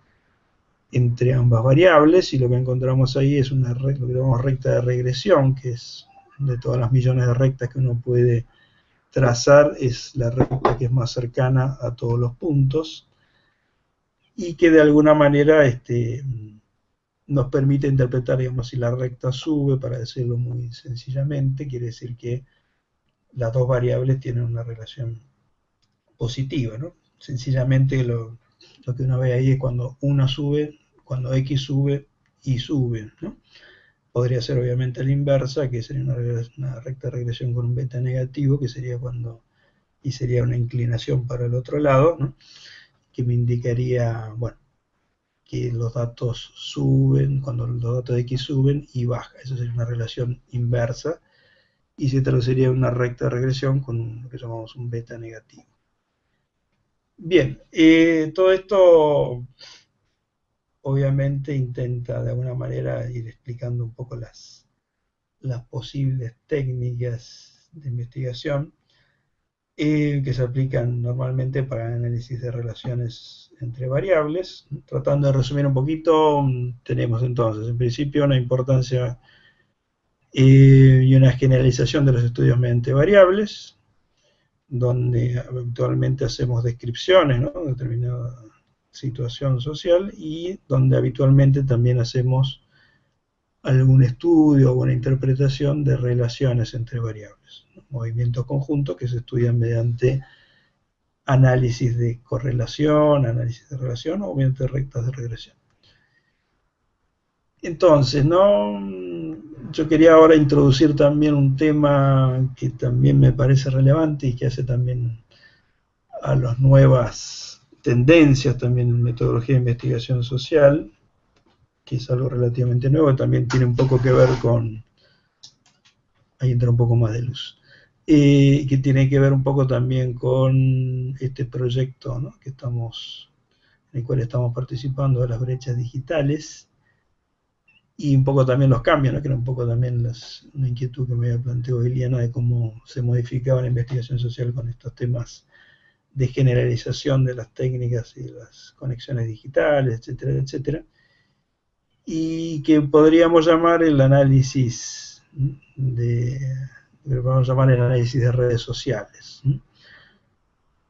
C: variables, y lo que encontramos ahí es lo que llamamos recta de regresión, que es de todas las millones de rectas que uno puede trazar, es la recta que es más cercana a todos los puntos, y que de alguna manera nos permite interpretar, digamos, si la recta sube, para decirlo muy sencillamente, quiere decir que las dos variables tienen una relación positiva, ¿no? Sencillamente lo que uno ve ahí es cuando una sube, cuando X sube, Y sube, ¿no? Podría ser obviamente la inversa, que sería una recta de regresión con un beta negativo, que sería y sería una inclinación para el otro lado, ¿no? Que me indicaría, bueno, que los datos suben, cuando los datos de X suben y baja. Eso sería una relación inversa, y se traduciría en una recta de regresión con lo que llamamos un beta negativo. Bien, todo esto obviamente intenta de alguna manera ir explicando un poco las posibles técnicas de investigación que se aplican normalmente para el análisis de relaciones entre variables. Tratando de resumir un poquito, tenemos entonces en principio una importancia y una generalización de los estudios mediante variables, donde habitualmente hacemos descripciones, ¿no?, de determinada situación social, y donde habitualmente también hacemos algún estudio o una interpretación de relaciones entre variables, ¿no?, movimientos conjuntos que se estudian mediante análisis de correlación, análisis de relación o mediante rectas de regresión. Entonces, yo quería ahora introducir también un tema que también me parece relevante y que hace también a las nuevas tendencias también en metodología de investigación social, que es algo relativamente nuevo, también tiene un poco que ver con ahí entra un poco más de luz. Que tiene que ver un poco también con este proyecto, ¿no?, en el cual estamos participando, de las brechas digitales, y un poco también los cambios, ¿no?, que era un poco también una inquietud que me había planteado Eliana de cómo se modificaba la investigación social con estos temas de generalización de las técnicas y las conexiones digitales, etcétera, etcétera, y que podríamos llamar el análisis de redes sociales.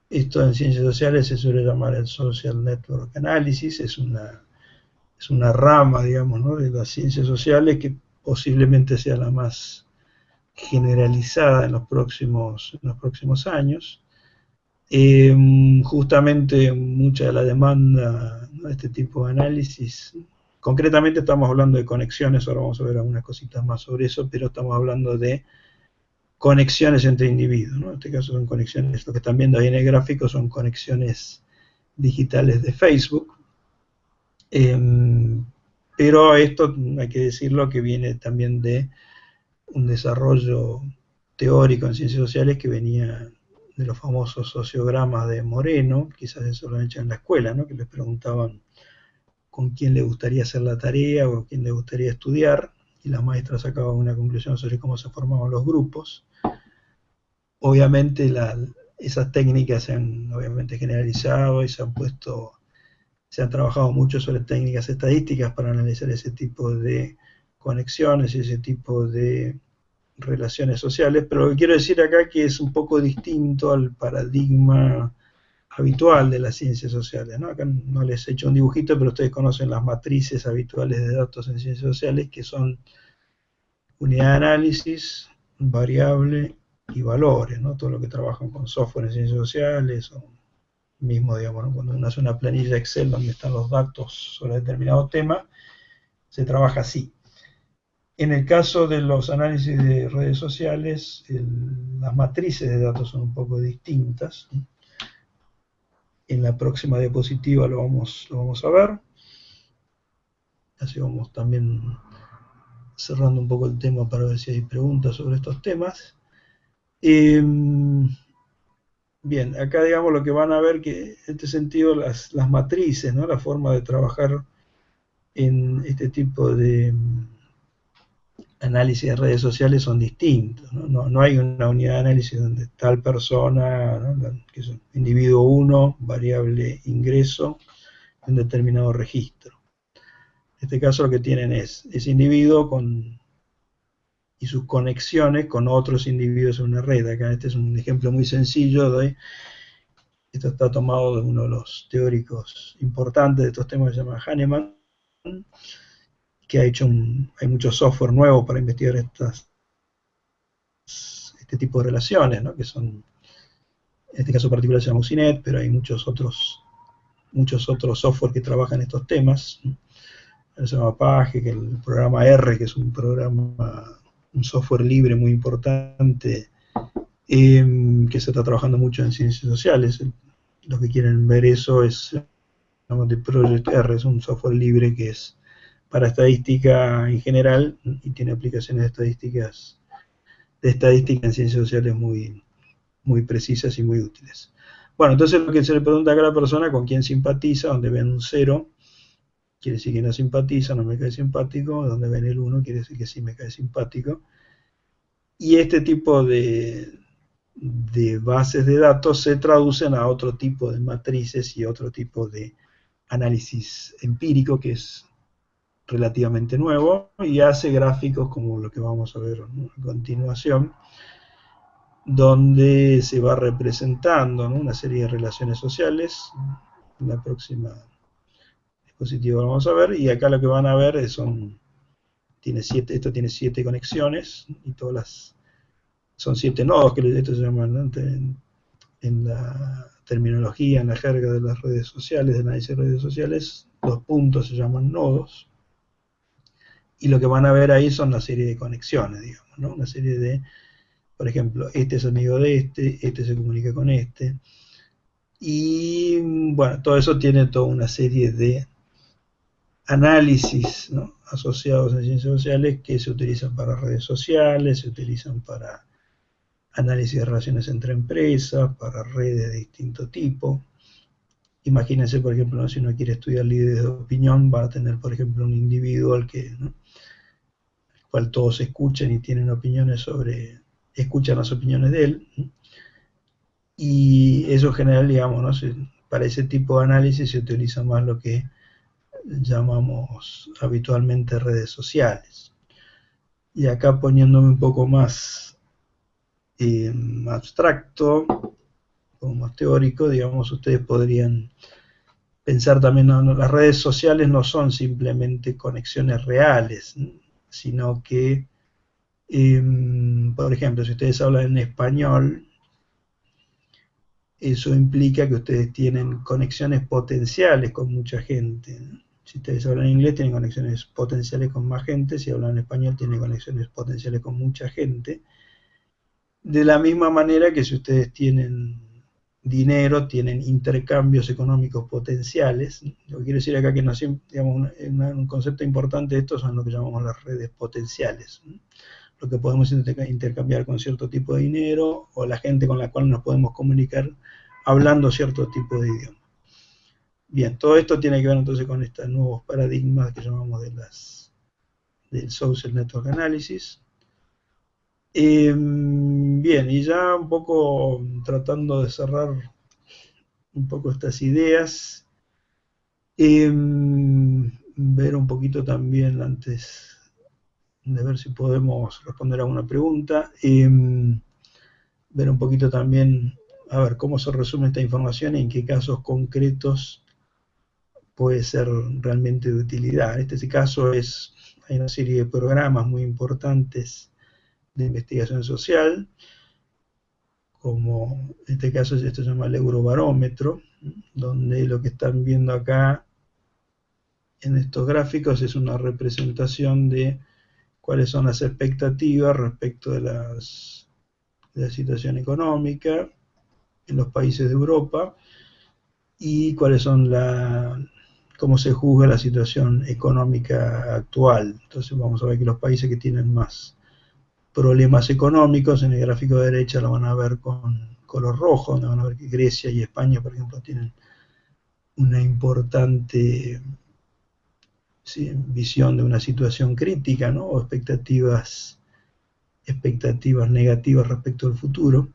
C: Esto en ciencias sociales se suele llamar el Social Network Analysis, es una rama, digamos, ¿no?, de las ciencias sociales que posiblemente sea la más generalizada en los próximos años. Justamente mucha de la demanda, ¿no?, de este tipo de análisis, concretamente estamos hablando de conexiones, ahora vamos a ver algunas cositas más sobre eso, pero estamos hablando de conexiones entre individuos, ¿no? En este caso son conexiones, lo que están viendo ahí en el gráfico son conexiones digitales de Facebook, pero esto hay que decirlo que viene también de un desarrollo teórico en ciencias sociales que venía de los famosos sociogramas de Moreno, quizás eso lo han hecho en la escuela, ¿no?, que les preguntaban con quién le gustaría hacer la tarea o con quién le gustaría estudiar, y la maestra sacaba una conclusión sobre cómo se formaban los grupos. Obviamente esas técnicas se han obviamente generalizado y se han trabajado mucho sobre técnicas estadísticas para analizar ese tipo de conexiones y ese tipo de relaciones sociales, pero lo que quiero decir acá es que es un poco distinto al paradigma habitual de las ciencias sociales, ¿no? Acá no les he hecho un dibujito, pero ustedes conocen las matrices habituales de datos en ciencias sociales, que son unidad de análisis, variable y valores, ¿no? Todo lo que trabajan con software en ciencias sociales, o mismo, digamos, ¿no?, cuando uno hace una planilla Excel donde están los datos sobre determinado tema, se trabaja así. En el caso de los análisis de redes sociales, las matrices de datos son un poco distintas. En la próxima diapositiva lo vamos a ver. Así vamos también cerrando un poco el tema para ver si hay preguntas sobre estos temas. Bien, acá digamos lo que van a ver que en este sentido las matrices, ¿no?, la forma de trabajar en este tipo de análisis de redes sociales son distintos, ¿no? No hay una unidad de análisis donde tal persona, ¿no?, que es un individuo 1, variable ingreso, en determinado registro. En este caso lo que tienen es ese individuo y sus conexiones con otros individuos en una red. Acá este es un ejemplo muy sencillo. Esto está tomado de uno de los teóricos importantes de estos temas, que se llama Hahnemann, que hay mucho software nuevo para investigar este tipo de relaciones, ¿no?, que son, en este caso particular se llama Usenet, pero hay muchos otros software que trabajan estos temas. Se llama Page, que el programa R, que es un software libre muy importante, que se está trabajando mucho en ciencias sociales. Los que quieren ver eso es de Project R, es un software libre que es para estadística en general y tiene aplicaciones de estadística en ciencias sociales muy, muy precisas y muy útiles. Bueno, entonces lo que se le pregunta a cada persona, con quién simpatiza, donde ven un 0, quiere decir que no simpatiza, no me cae simpático, donde ven el 1, quiere decir que sí me cae simpático. Y este tipo de bases de datos se traducen a otro tipo de matrices y otro tipo de análisis empírico que es relativamente nuevo y hace gráficos como lo que vamos a ver a continuación, donde se va representando, ¿no?, una serie de relaciones sociales. En la próxima diapositiva lo vamos a ver, y acá lo que van a ver esto tiene 7 conexiones, y son 7 nodos, que esto se llama, ¿no?, en la terminología, en la jerga de las redes sociales, de análisis de redes sociales, los puntos se llaman nodos, y lo que van a ver ahí son una serie de conexiones, digamos, ¿no? Una serie de, por ejemplo, este es amigo de este se comunica con este, y bueno, todo eso tiene toda una serie de análisis, ¿no?, asociados a ciencias sociales que se utilizan para redes sociales, se utilizan para análisis de relaciones entre empresas, para redes de distinto tipo. Imagínense, por ejemplo, ¿no?, si uno quiere estudiar líderes de opinión, va a tener, por ejemplo, un individuo al que, ¿no?, al cual todos escuchan y tienen opiniones sobre, escuchan las opiniones de él, ¿no?, y eso en general, digamos, ¿no?, para ese tipo de análisis se utiliza más lo que llamamos habitualmente redes sociales. Y acá poniéndome un poco más abstracto, o más teórico, digamos, ustedes podrían pensar también, no, las redes sociales no son simplemente conexiones reales, sino que, por ejemplo, si ustedes hablan en español, eso implica que ustedes tienen conexiones potenciales con mucha gente, ¿no? Si ustedes hablan inglés, tienen conexiones potenciales con más gente. Si hablan español, tienen conexiones potenciales con mucha gente. De la misma manera que si ustedes tienen dinero, tienen intercambios económicos potenciales. Lo que quiero decir acá que no siempre, digamos, un concepto importante de esto son lo que llamamos las redes potenciales, ¿no?, lo que podemos intercambiar con cierto tipo de dinero, o la gente con la cual nos podemos comunicar hablando cierto tipo de idioma. Bien, todo esto tiene que ver entonces con estos nuevos paradigmas que llamamos del Social Network Analysis. Bien, y ya un poco tratando de cerrar un poco estas ideas, ver un poquito también, antes de ver si podemos responder a una pregunta, ver un poquito también, a ver, cómo se resume esta información y en qué casos concretos puede ser realmente de utilidad. En este caso hay una serie de programas muy importantes de investigación social, como en este caso esto se llama el Eurobarómetro, donde lo que están viendo acá en estos gráficos es una representación de cuáles son las expectativas respecto de la situación económica en los países de Europa y cuáles son cómo se juzga la situación económica actual. Entonces vamos a ver que los países que tienen más problemas económicos, en el gráfico de derecha lo van a ver con color rojo, donde van a ver que Grecia y España, por ejemplo, tienen una importante, sí, visión de una situación crítica, ¿no?, o expectativas negativas respecto al futuro.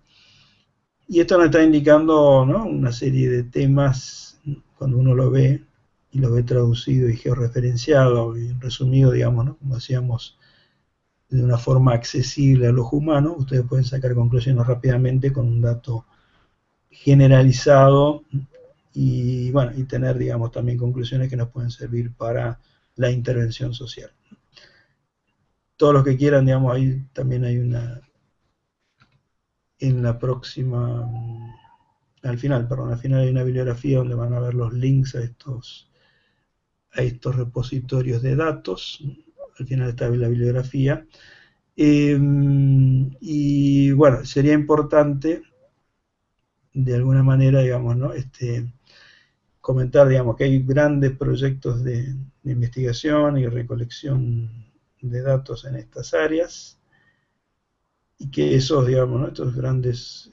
C: Y esto nos está indicando, ¿no?, una serie de temas, cuando uno lo ve, y lo ve traducido y georreferenciado y resumido, digamos, ¿no?, como decíamos, de una forma accesible a los humanos, ustedes pueden sacar conclusiones rápidamente con un dato generalizado y, bueno, y tener, digamos, también conclusiones que nos pueden servir para la intervención social. Todos los que quieran, digamos, ahí también hay en la próxima, al final hay una bibliografía donde van a ver los links a estos repositorios de datos. Al final está la bibliografía. Y bueno, sería importante de alguna manera, digamos, ¿no?, comentar, digamos, que hay grandes proyectos de investigación y recolección de datos en estas áreas, y que esos, digamos, ¿no?, estos grandes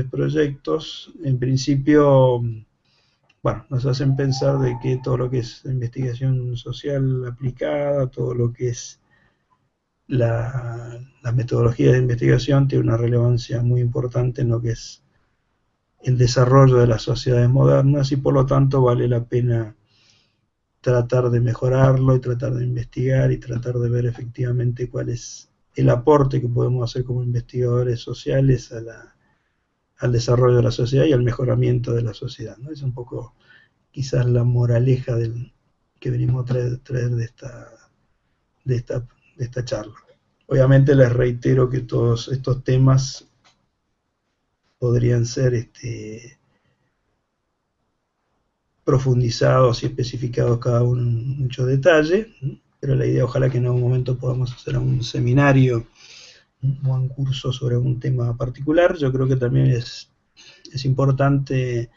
C: proyectos, en principio, bueno, nos hacen pensar de que todo lo que es investigación social aplicada, todo lo que es la metodología de investigación, tiene una relevancia muy importante en lo que es el desarrollo de las sociedades modernas, y por lo tanto vale la pena tratar de mejorarlo y tratar de investigar y tratar de ver efectivamente cuál es el aporte que podemos hacer como investigadores sociales al desarrollo de la sociedad y al mejoramiento de la sociedad, ¿no? Es un poco quizás la moraleja que venimos a traer de esta charla. Obviamente les reitero que todos estos temas podrían ser profundizados y especificados cada uno en mucho detalle, pero la idea, ojalá que en algún momento podamos hacer un seminario o un curso sobre un tema particular. Yo creo que también es importante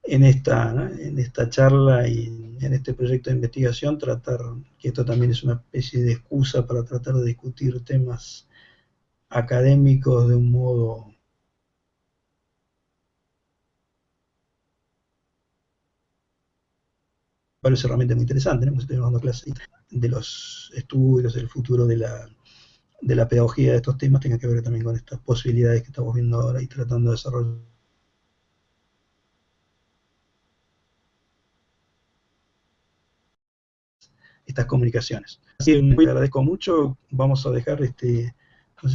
C: ¿no? En esta charla y en este proyecto de investigación, tratar que esto también es una especie de excusa para tratar de discutir temas académicos de un modo parece realmente muy interesante, ¿no? Como estoy dando clases de los estudios, del futuro de la pedagogía de estos temas, tenga que ver también con estas posibilidades que estamos viendo ahora y tratando de desarrollar estas comunicaciones. Así que te agradezco mucho, vamos a dejar no sé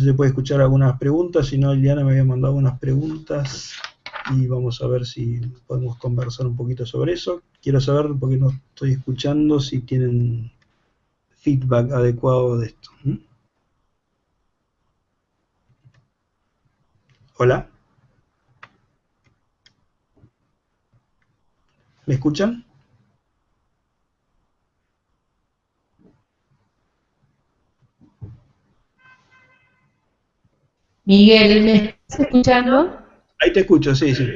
C: si se puede escuchar algunas preguntas, si no, Liliana me había mandado unas preguntas y vamos a ver si podemos conversar un poquito sobre eso. Quiero saber, porque no estoy escuchando, si tienen feedback adecuado de esto. Hola, ¿me escuchan?
D: Miguel, ¿me estás escuchando?
C: Ahí te escucho, sí, sí.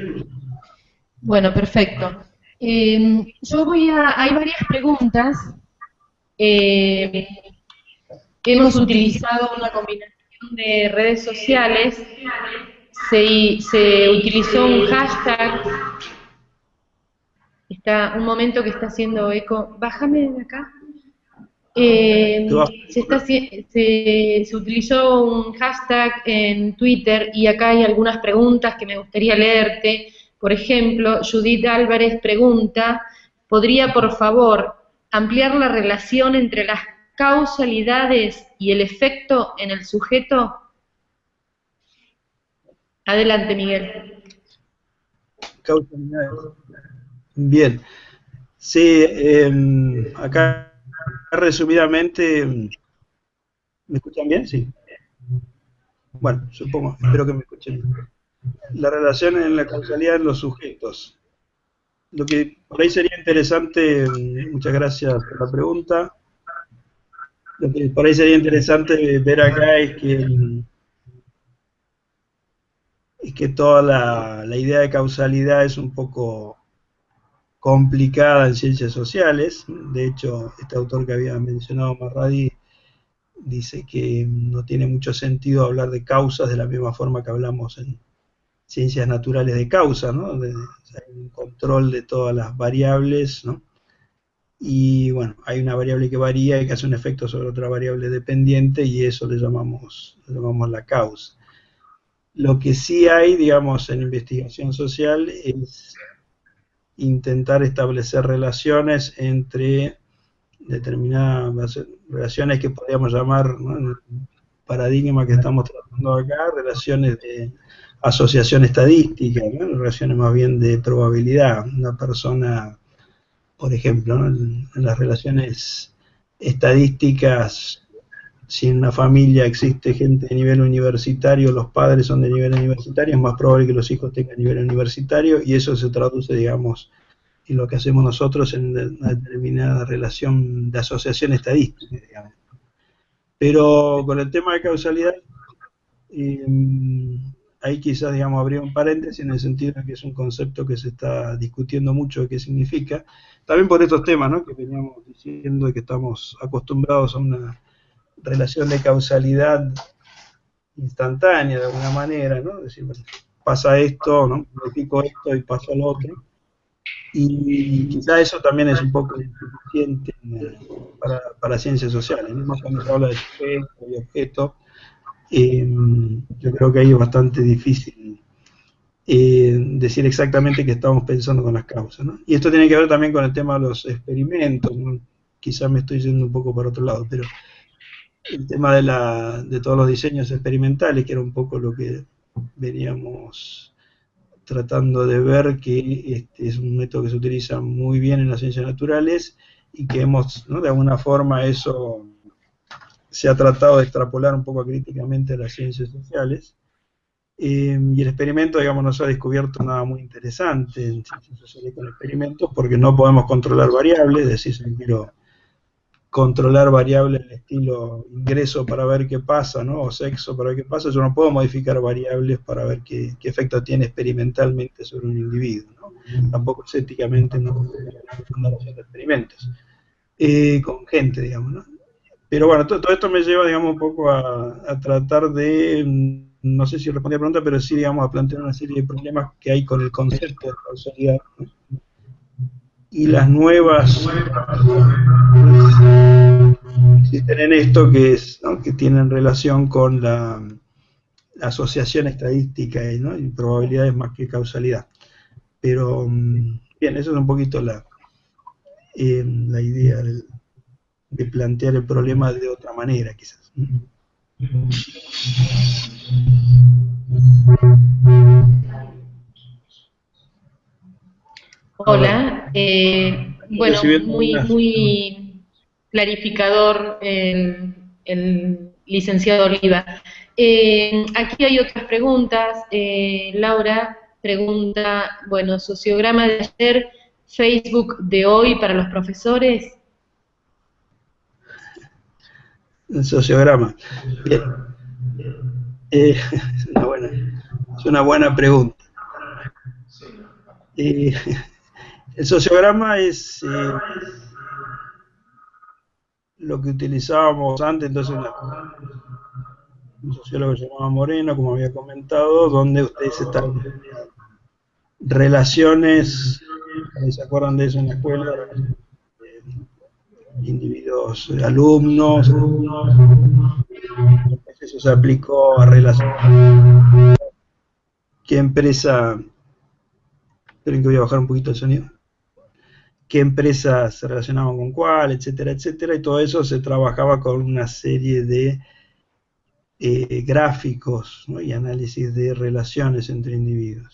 D: Bueno, perfecto. Hay varias preguntas. Eh, Hemos utilizado una combinación de redes sociales. Se utilizó un hashtag. Está un momento que está haciendo eco. Bájame de acá. Se utilizó un hashtag en Twitter y acá hay algunas preguntas que me gustaría leerte. Por ejemplo, Judith Álvarez pregunta, ¿podría por favor ampliar la relación entre las causalidades y el efecto en el sujeto? Adelante, Miguel.
C: Causalidades. Bien. Sí, acá resumidamente, ¿me escuchan bien? Sí. Bueno, supongo, espero que me escuchen bien. La relación en la causalidad en los sujetos. Lo que por ahí sería interesante, muchas gracias por la pregunta. Lo que por ahí sería interesante ver acá es que toda la idea de causalidad es un poco complicada en ciencias sociales. De hecho, este autor que había mencionado, Marradi, dice que no tiene mucho sentido hablar de causas de la misma forma que hablamos en ciencias naturales de causa, ¿no? Hay un control de todas las variables, ¿no? Y bueno, hay una variable que varía y que hace un efecto sobre otra variable dependiente y eso le llamamos la causa. Lo que sí hay, digamos, en investigación social es intentar establecer relaciones entre determinadas relaciones que podríamos llamar, ¿no?, en el paradigma que estamos tratando acá, relaciones de asociación estadística, ¿no?, relaciones más bien de probabilidad. Una persona, por ejemplo, ¿no?, en las relaciones estadísticas, si en una familia existe gente de nivel universitario, los padres son de nivel universitario, es más probable que los hijos tengan nivel universitario y eso se traduce, digamos, en lo que hacemos nosotros en una determinada relación de asociación estadística, digamos. Pero con el tema de causalidad, eh, ahí quizás, digamos, habría un paréntesis en el sentido de que es un concepto que se está discutiendo mucho de qué significa, también por estos temas, ¿no?, que veníamos diciendo que estamos acostumbrados a una relación de causalidad instantánea de alguna manera, ¿no? Es decir, bueno, pasa esto, ¿no?, modifico esto y pasa lo otro. Y quizá eso también es un poco insuficiente para ciencias sociales, ¿no? Cuando se habla de sujeto y objeto, yo creo que ahí es bastante difícil decir exactamente qué estamos pensando con las causas, ¿no? Y esto tiene que ver también con el tema de los experimentos, ¿no? Quizás me estoy yendo un poco para otro lado, pero el tema de todos los diseños experimentales, que era un poco lo que veníamos tratando de ver, que es un método que se utiliza muy bien en las ciencias naturales y que hemos, ¿no?, de alguna forma eso se ha tratado de extrapolar un poco críticamente a las ciencias sociales. Y el experimento, digamos, no se ha descubierto nada muy interesante en ciencias sociales con experimentos porque no podemos controlar variables, es decir, si quiero controlar variables del estilo ingreso para ver qué pasa, ¿no? O sexo para ver qué pasa. Yo no puedo modificar variables para ver qué efecto tiene experimentalmente sobre un individuo, ¿no? Tampoco es éticamente no andar haciendo experimentos con gente, digamos, ¿no? Pero bueno, todo esto me lleva, digamos, un poco a tratar de, no sé si respondí a la pregunta, pero sí, digamos, a plantear una serie de problemas que hay con el concepto de causalidad, ¿no? Y las nuevas existen en esto que es, ¿no?, que tienen relación con la asociación estadística, ¿no?, y probabilidades más que causalidad. Pero bien, eso es un poquito la idea de plantear el problema de otra manera, quizás.
D: Hola, bueno, muy clarificador el licenciado Oliva. Aquí hay otras preguntas. Laura pregunta, bueno, sociograma de ayer, Facebook de hoy para los profesores.
C: El sociograma. Bien. Es una buena pregunta. El sociograma es lo que utilizábamos antes, entonces un sociólogo llamado Moreno, como había comentado, donde ustedes están relaciones, ¿se acuerdan de eso en la escuela? Individuos, alumnos, eso se aplicó a relaciones. ¿Qué empresa? Esperen que voy a bajar un poquito el sonido. ¿Qué empresas se relacionaban con cuál, etcétera, etcétera? Y todo eso se trabajaba con una serie de gráficos, ¿no?, y análisis de relaciones entre individuos.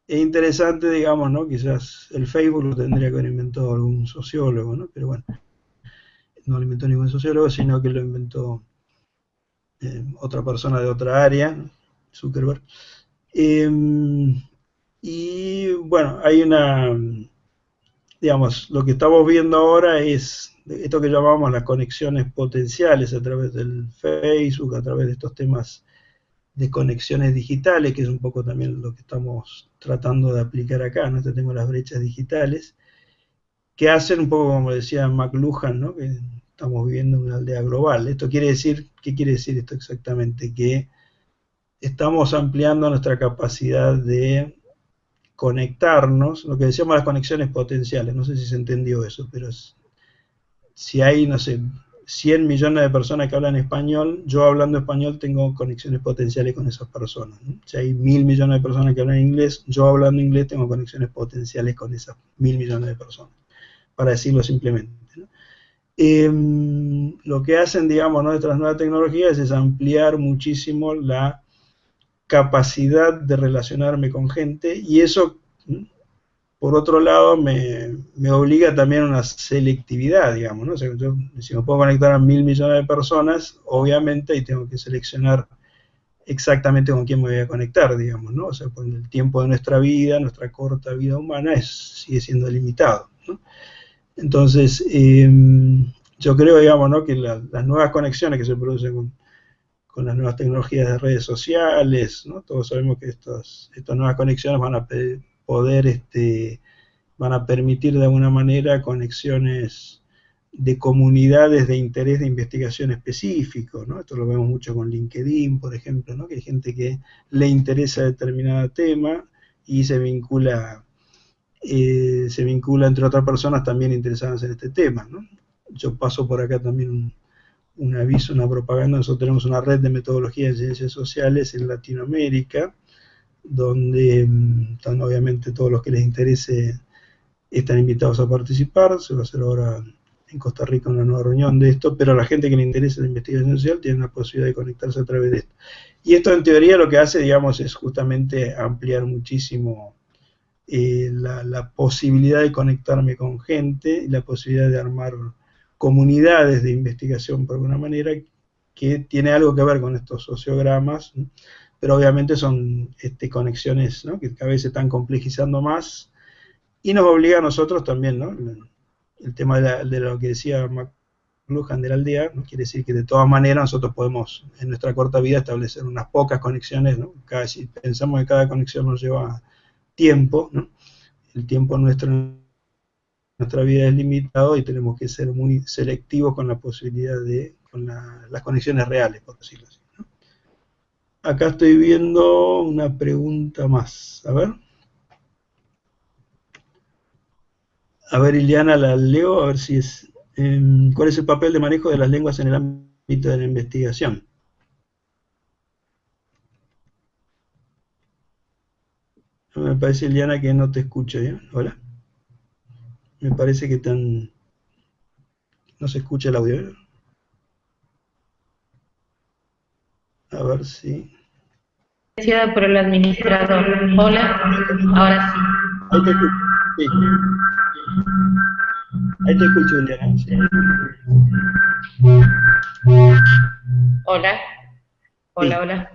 C: Es interesante, digamos, ¿no? Quizás el Facebook lo tendría que haber inventado algún sociólogo, ¿no? Pero bueno, no lo inventó ningún sociólogo, sino que lo inventó otra persona de otra área, Zuckerberg. Y bueno, hay digamos, lo que estamos viendo ahora es esto que llamamos las conexiones potenciales a través del Facebook, a través de estos temas de conexiones digitales, que es un poco también lo que estamos tratando de aplicar acá, ¿no? Este tema de las brechas digitales, que hacen un poco como decía McLuhan, ¿no?, que estamos viviendo en una aldea global. Esto quiere decir, ¿qué quiere decir esto exactamente? Que estamos ampliando nuestra capacidad de conectarnos, lo que decíamos las conexiones potenciales, no sé si se entendió eso, pero si hay, no sé, 100 millones de personas que hablan español, yo hablando español tengo conexiones potenciales con esas personas, ¿no? Si hay 1.000 millones de personas que hablan inglés, yo hablando inglés tengo conexiones potenciales con esas 1.000 millones de personas, para decirlo simplemente, ¿no? Lo que hacen, digamos, nuestras nuevas tecnologías es ampliar muchísimo la capacidad de relacionarme con gente, y eso, por otro lado, me obliga también a una selectividad, digamos, ¿no? O sea, yo, si me puedo conectar a 1.000 millones de personas, obviamente ahí tengo que seleccionar exactamente con quién me voy a conectar, digamos, ¿no? O sea, por el tiempo de nuestra vida, nuestra corta vida humana, sigue siendo limitado, ¿no? Entonces, yo creo, digamos, ¿no?, que las nuevas conexiones que se producen con las nuevas tecnologías de redes sociales, ¿no? Todos sabemos que estas nuevas conexiones van a poder, van a permitir de alguna manera conexiones de comunidades de interés de investigación específico, ¿no? Esto lo vemos mucho con LinkedIn, por ejemplo, ¿no?, que hay gente que le interesa determinado tema y se vincula entre otras personas también interesadas en este tema, ¿no? Yo paso por acá también un aviso, una propaganda. Nosotros tenemos una red de metodología de ciencias sociales en Latinoamérica, donde obviamente todos los que les interese están invitados a participar. Se va a hacer ahora en Costa Rica una nueva reunión de esto, pero a la gente que le interesa la investigación social tiene la posibilidad de conectarse a través de esto. Y esto en teoría lo que hace, digamos, es justamente ampliar muchísimo la posibilidad de conectarme con gente y la posibilidad de armar comunidades de investigación, por alguna manera, que tiene algo que ver con estos sociogramas, ¿no? Pero obviamente son conexiones, ¿no?, que cada vez se están complejizando más, y nos obliga a nosotros también, ¿no?, el tema de lo que decía McLuhan de la aldea, ¿no? Quiere decir que de todas maneras nosotros podemos en nuestra corta vida establecer unas pocas conexiones, ¿no? Si pensamos que cada conexión nos lleva tiempo, ¿no? El tiempo nuestra vida es limitado y tenemos que ser muy selectivos con la posibilidad con las conexiones reales, por decirlo así, ¿no? Acá estoy viendo una pregunta más, a ver. A ver, Ileana, la leo, a ver si es... ¿cuál es el papel de manejo de las lenguas en el ámbito de la investigación? Me parece, Ileana, que no te escucho, ¿eh? Hola. Me parece que no se escucha el audio, ¿eh? A ver si...
D: Por el administrador. Hola, ahora sí.
C: Ahí te escucho, sí. Ahí te escucho, Ileana, sí.
D: Hola, hola,
C: Sí.
D: hola.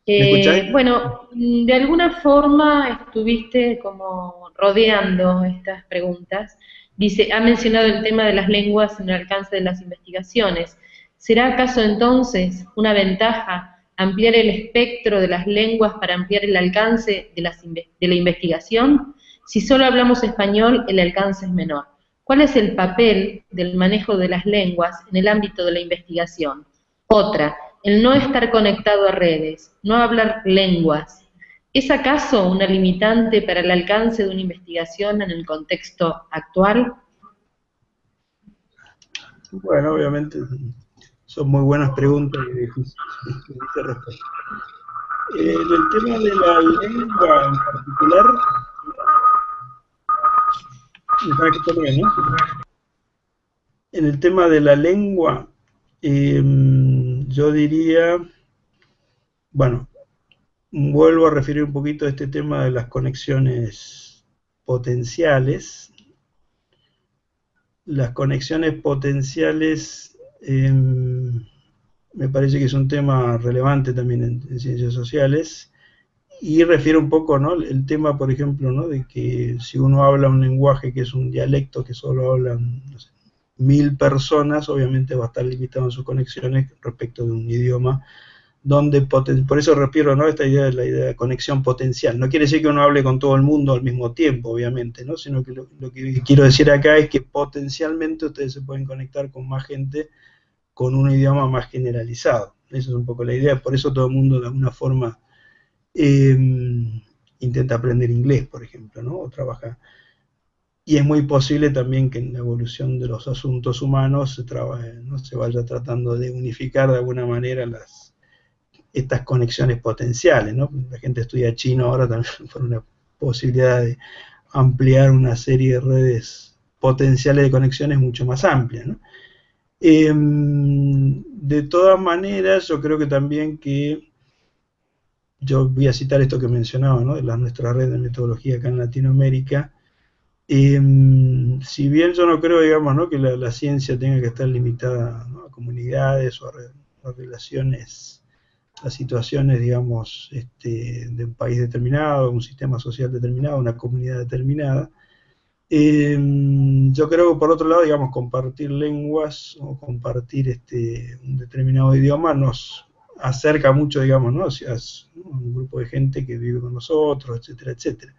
C: ¿Me escucháis?
D: Bueno, de alguna forma estuviste como rodeando estas preguntas. Dice, ha mencionado el tema de las lenguas en el alcance de las investigaciones. ¿Será acaso entonces una ventaja ampliar el espectro de las lenguas para ampliar el alcance de la investigación? Si solo hablamos español, el alcance es menor. ¿Cuál es el papel del manejo de las lenguas en el ámbito de la investigación? Otra, el no estar conectado a redes, no hablar lenguas. ¿Es acaso una limitante para el alcance de una investigación en el contexto actual?
C: Bueno, obviamente son muy buenas preguntas y difíciles de responder. En el tema de la lengua en particular, ¿no? En el tema de la lengua, yo diría, bueno, vuelvo a referir un poquito a este tema de las conexiones potenciales. Las conexiones potenciales me parece que es un tema relevante también en ciencias sociales, y refiere un poco, ¿no? El tema, por ejemplo, ¿no? De que si uno habla un lenguaje que es un dialecto que solo hablan, no sé, 1000 personas, obviamente va a estar limitado en sus conexiones respecto de un idioma donde, por eso refiero, ¿no? Esta idea de la idea de conexión potencial. No quiere decir que uno hable con todo el mundo al mismo tiempo, obviamente, ¿no? Sino que lo que quiero decir acá es que potencialmente ustedes se pueden conectar con más gente con un idioma más generalizado. Esa es un poco la idea. Por eso todo el mundo de alguna forma intenta aprender inglés, por ejemplo, ¿no? O trabaja. Y es muy posible también que en la evolución de los asuntos humanos ¿no? Se vaya tratando de unificar de alguna manera estas conexiones potenciales, ¿no? La gente estudia chino ahora también por una posibilidad de ampliar una serie de redes potenciales de conexiones mucho más amplias, ¿no? De todas maneras, yo creo que también que yo voy a citar esto que mencionaba, ¿no? De nuestra red de metodología acá en Latinoamérica. Si bien yo no creo, digamos, ¿no? Que la ciencia tenga que estar limitada, ¿no? A comunidades o a relaciones, a situaciones, digamos, de un país determinado, un sistema social determinado, una comunidad determinada. Yo creo que por otro lado, digamos, compartir lenguas o compartir un determinado idioma nos acerca mucho, digamos, ¿no? Hacia un grupo de gente que vive con nosotros, etcétera, etcétera.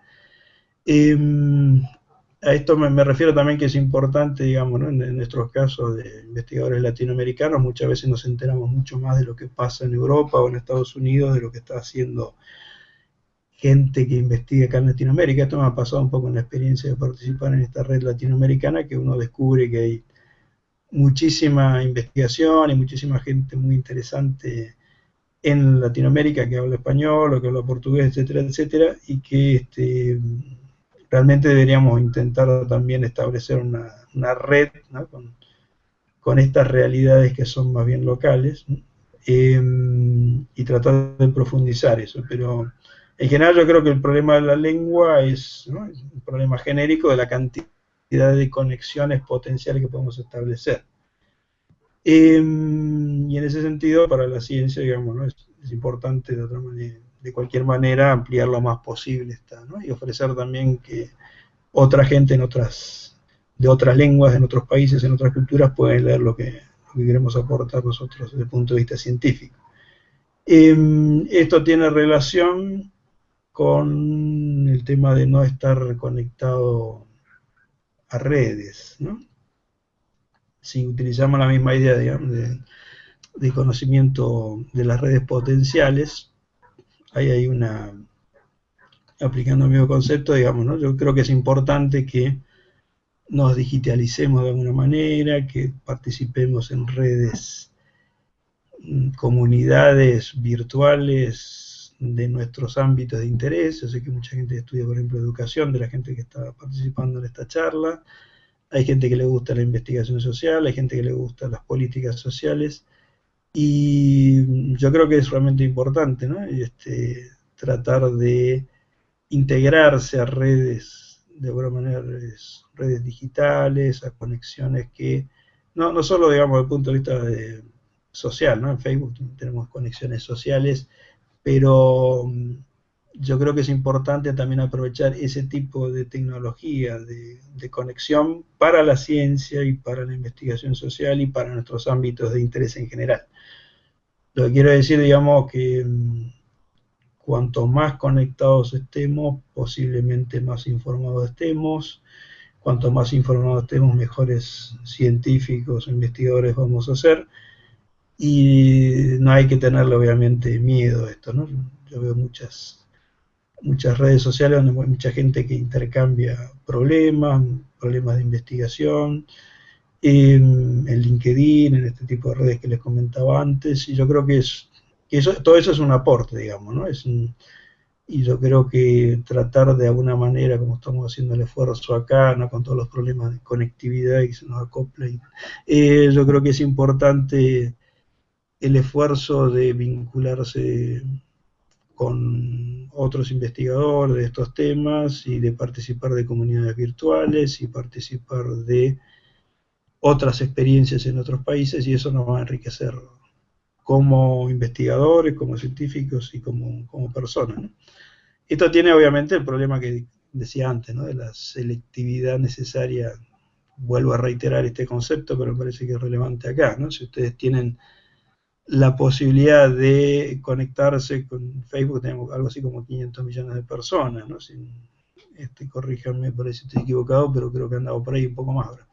C: A esto me refiero también que es importante, digamos, ¿no? En nuestros casos de investigadores latinoamericanos, muchas veces nos enteramos mucho más de lo que pasa en Europa o en Estados Unidos, de lo que está haciendo gente que investiga acá en Latinoamérica. Esto me ha pasado un poco en la experiencia de participar en esta red latinoamericana, que uno descubre que hay muchísima investigación y muchísima gente muy interesante en Latinoamérica que habla español o que habla portugués, etcétera, etcétera, y que realmente deberíamos intentar también establecer una red, ¿no? con estas realidades que son más bien locales, ¿no? Y tratar de profundizar eso. Pero en general yo creo que el problema de la lengua es, ¿no? Es un problema genérico de la cantidad de conexiones potenciales que podemos establecer. Y en ese sentido, para la ciencia, digamos, ¿no? Es importante de cualquier manera ampliar lo más posible ¿no? Y ofrecer también que otra gente en otras de otras lenguas, en otros países, en otras culturas, pueden leer lo que queremos aportar nosotros desde el punto de vista científico. Esto tiene relación con el tema de no estar conectado a redes, ¿no? Si utilizamos la misma idea, digamos, de conocimiento de las redes potenciales, ahí hay una, aplicando el mismo concepto, digamos, ¿no? Yo creo que es importante que nos digitalicemos de alguna manera, que participemos en redes, comunidades virtuales de nuestros ámbitos de interés. Yo sé que mucha gente estudia, por ejemplo, educación, de la gente que está participando en esta charla. Hay gente que le gusta la investigación social, hay gente que le gusta las políticas sociales, y yo creo que es realmente importante, ¿no? Tratar de integrarse a redes, de alguna manera, redes digitales, a conexiones que, no solo, digamos, desde el punto de vista social, ¿no? En Facebook tenemos conexiones sociales, pero yo creo que es importante también aprovechar ese tipo de tecnología de conexión para la ciencia y para la investigación social y para nuestros ámbitos de interés en general. Lo que quiero decir, digamos, que cuanto más conectados estemos, posiblemente más informados estemos. Cuanto más informados estemos, mejores científicos o investigadores vamos a ser. Y no hay que tenerle, obviamente, miedo a esto, ¿no? Yo veo muchas redes sociales donde hay mucha gente que intercambia problemas de investigación, en LinkedIn, en este tipo de redes que les comentaba antes, y yo creo que todo eso es un aporte, digamos, ¿no? Y yo creo que tratar de alguna manera, como estamos haciendo el esfuerzo acá, ¿no? Con todos los problemas de conectividad y que se nos acopla, yo creo que es importante el esfuerzo de vincularse con otros investigadores de estos temas y de participar de comunidades virtuales y participar de otras experiencias en otros países, y eso nos va a enriquecer como investigadores, como científicos y como personas, ¿no? Esto tiene obviamente el problema que decía antes, ¿no? De la selectividad necesaria. Vuelvo a reiterar este concepto, pero me parece que es relevante acá, ¿no? Si ustedes tienen la posibilidad de conectarse con Facebook, tenemos algo así como 500 millones de personas, ¿no? Corríjanme por ahí si estoy equivocado, pero creo que andaba por ahí un poco más ahora.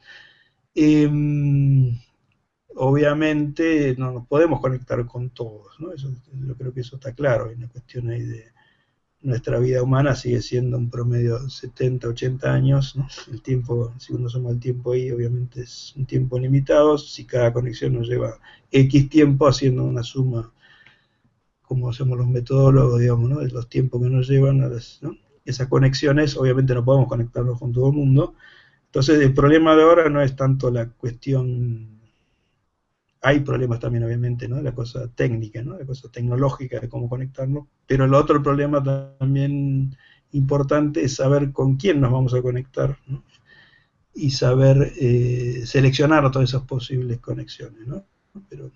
C: Obviamente no nos podemos conectar con todos, ¿no? Yo creo que eso está claro. Hay una cuestión ahí de nuestra vida humana sigue siendo un promedio de 70, 80 años, ¿no? El tiempo, si uno suma el tiempo ahí, obviamente es un tiempo limitado. Si cada conexión nos lleva X tiempo, haciendo una suma, como hacemos los metodólogos, digamos, ¿no? De los tiempos que nos llevan a ¿no? Esas conexiones, obviamente no podemos conectarnos con todo el mundo. Entonces el problema de ahora no es tanto la cuestión, hay problemas también obviamente, ¿no? La cosa técnica, ¿no? La cosa tecnológica de cómo conectarnos, pero el otro problema también importante es saber con quién nos vamos a conectar, ¿no? Y saber seleccionar todas esas posibles conexiones, ¿no? Pero,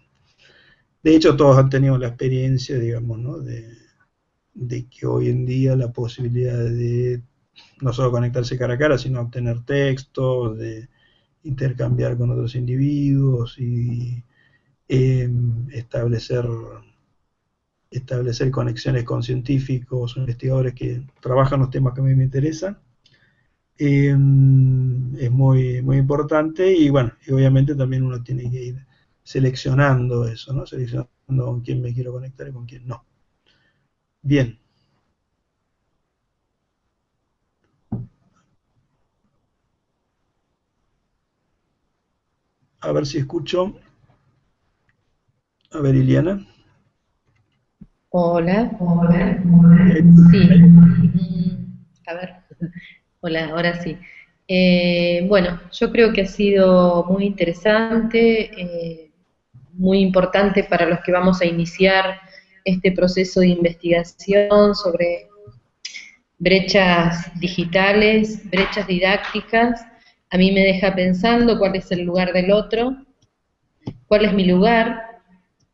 C: de hecho, todos han tenido la experiencia, digamos, ¿no? De que hoy en día la posibilidad de no solo conectarse cara a cara, sino obtener textos, de intercambiar con otros individuos y establecer conexiones con científicos o investigadores que trabajan los temas que a mí me interesan, es muy, muy importante. Y bueno, y obviamente también uno tiene que ir seleccionando eso, ¿no? Seleccionando con quién me quiero conectar y con quién no. Bien. A ver si escucho. A ver, Iliana.
D: Hola.
C: Hola.
D: Sí. A ver. Hola, ahora sí. Bueno, yo creo que ha sido muy interesante, muy importante para los que vamos a iniciar este proceso de investigación sobre brechas digitales, brechas didácticas. A mí me deja pensando cuál es el lugar del otro, cuál es mi lugar,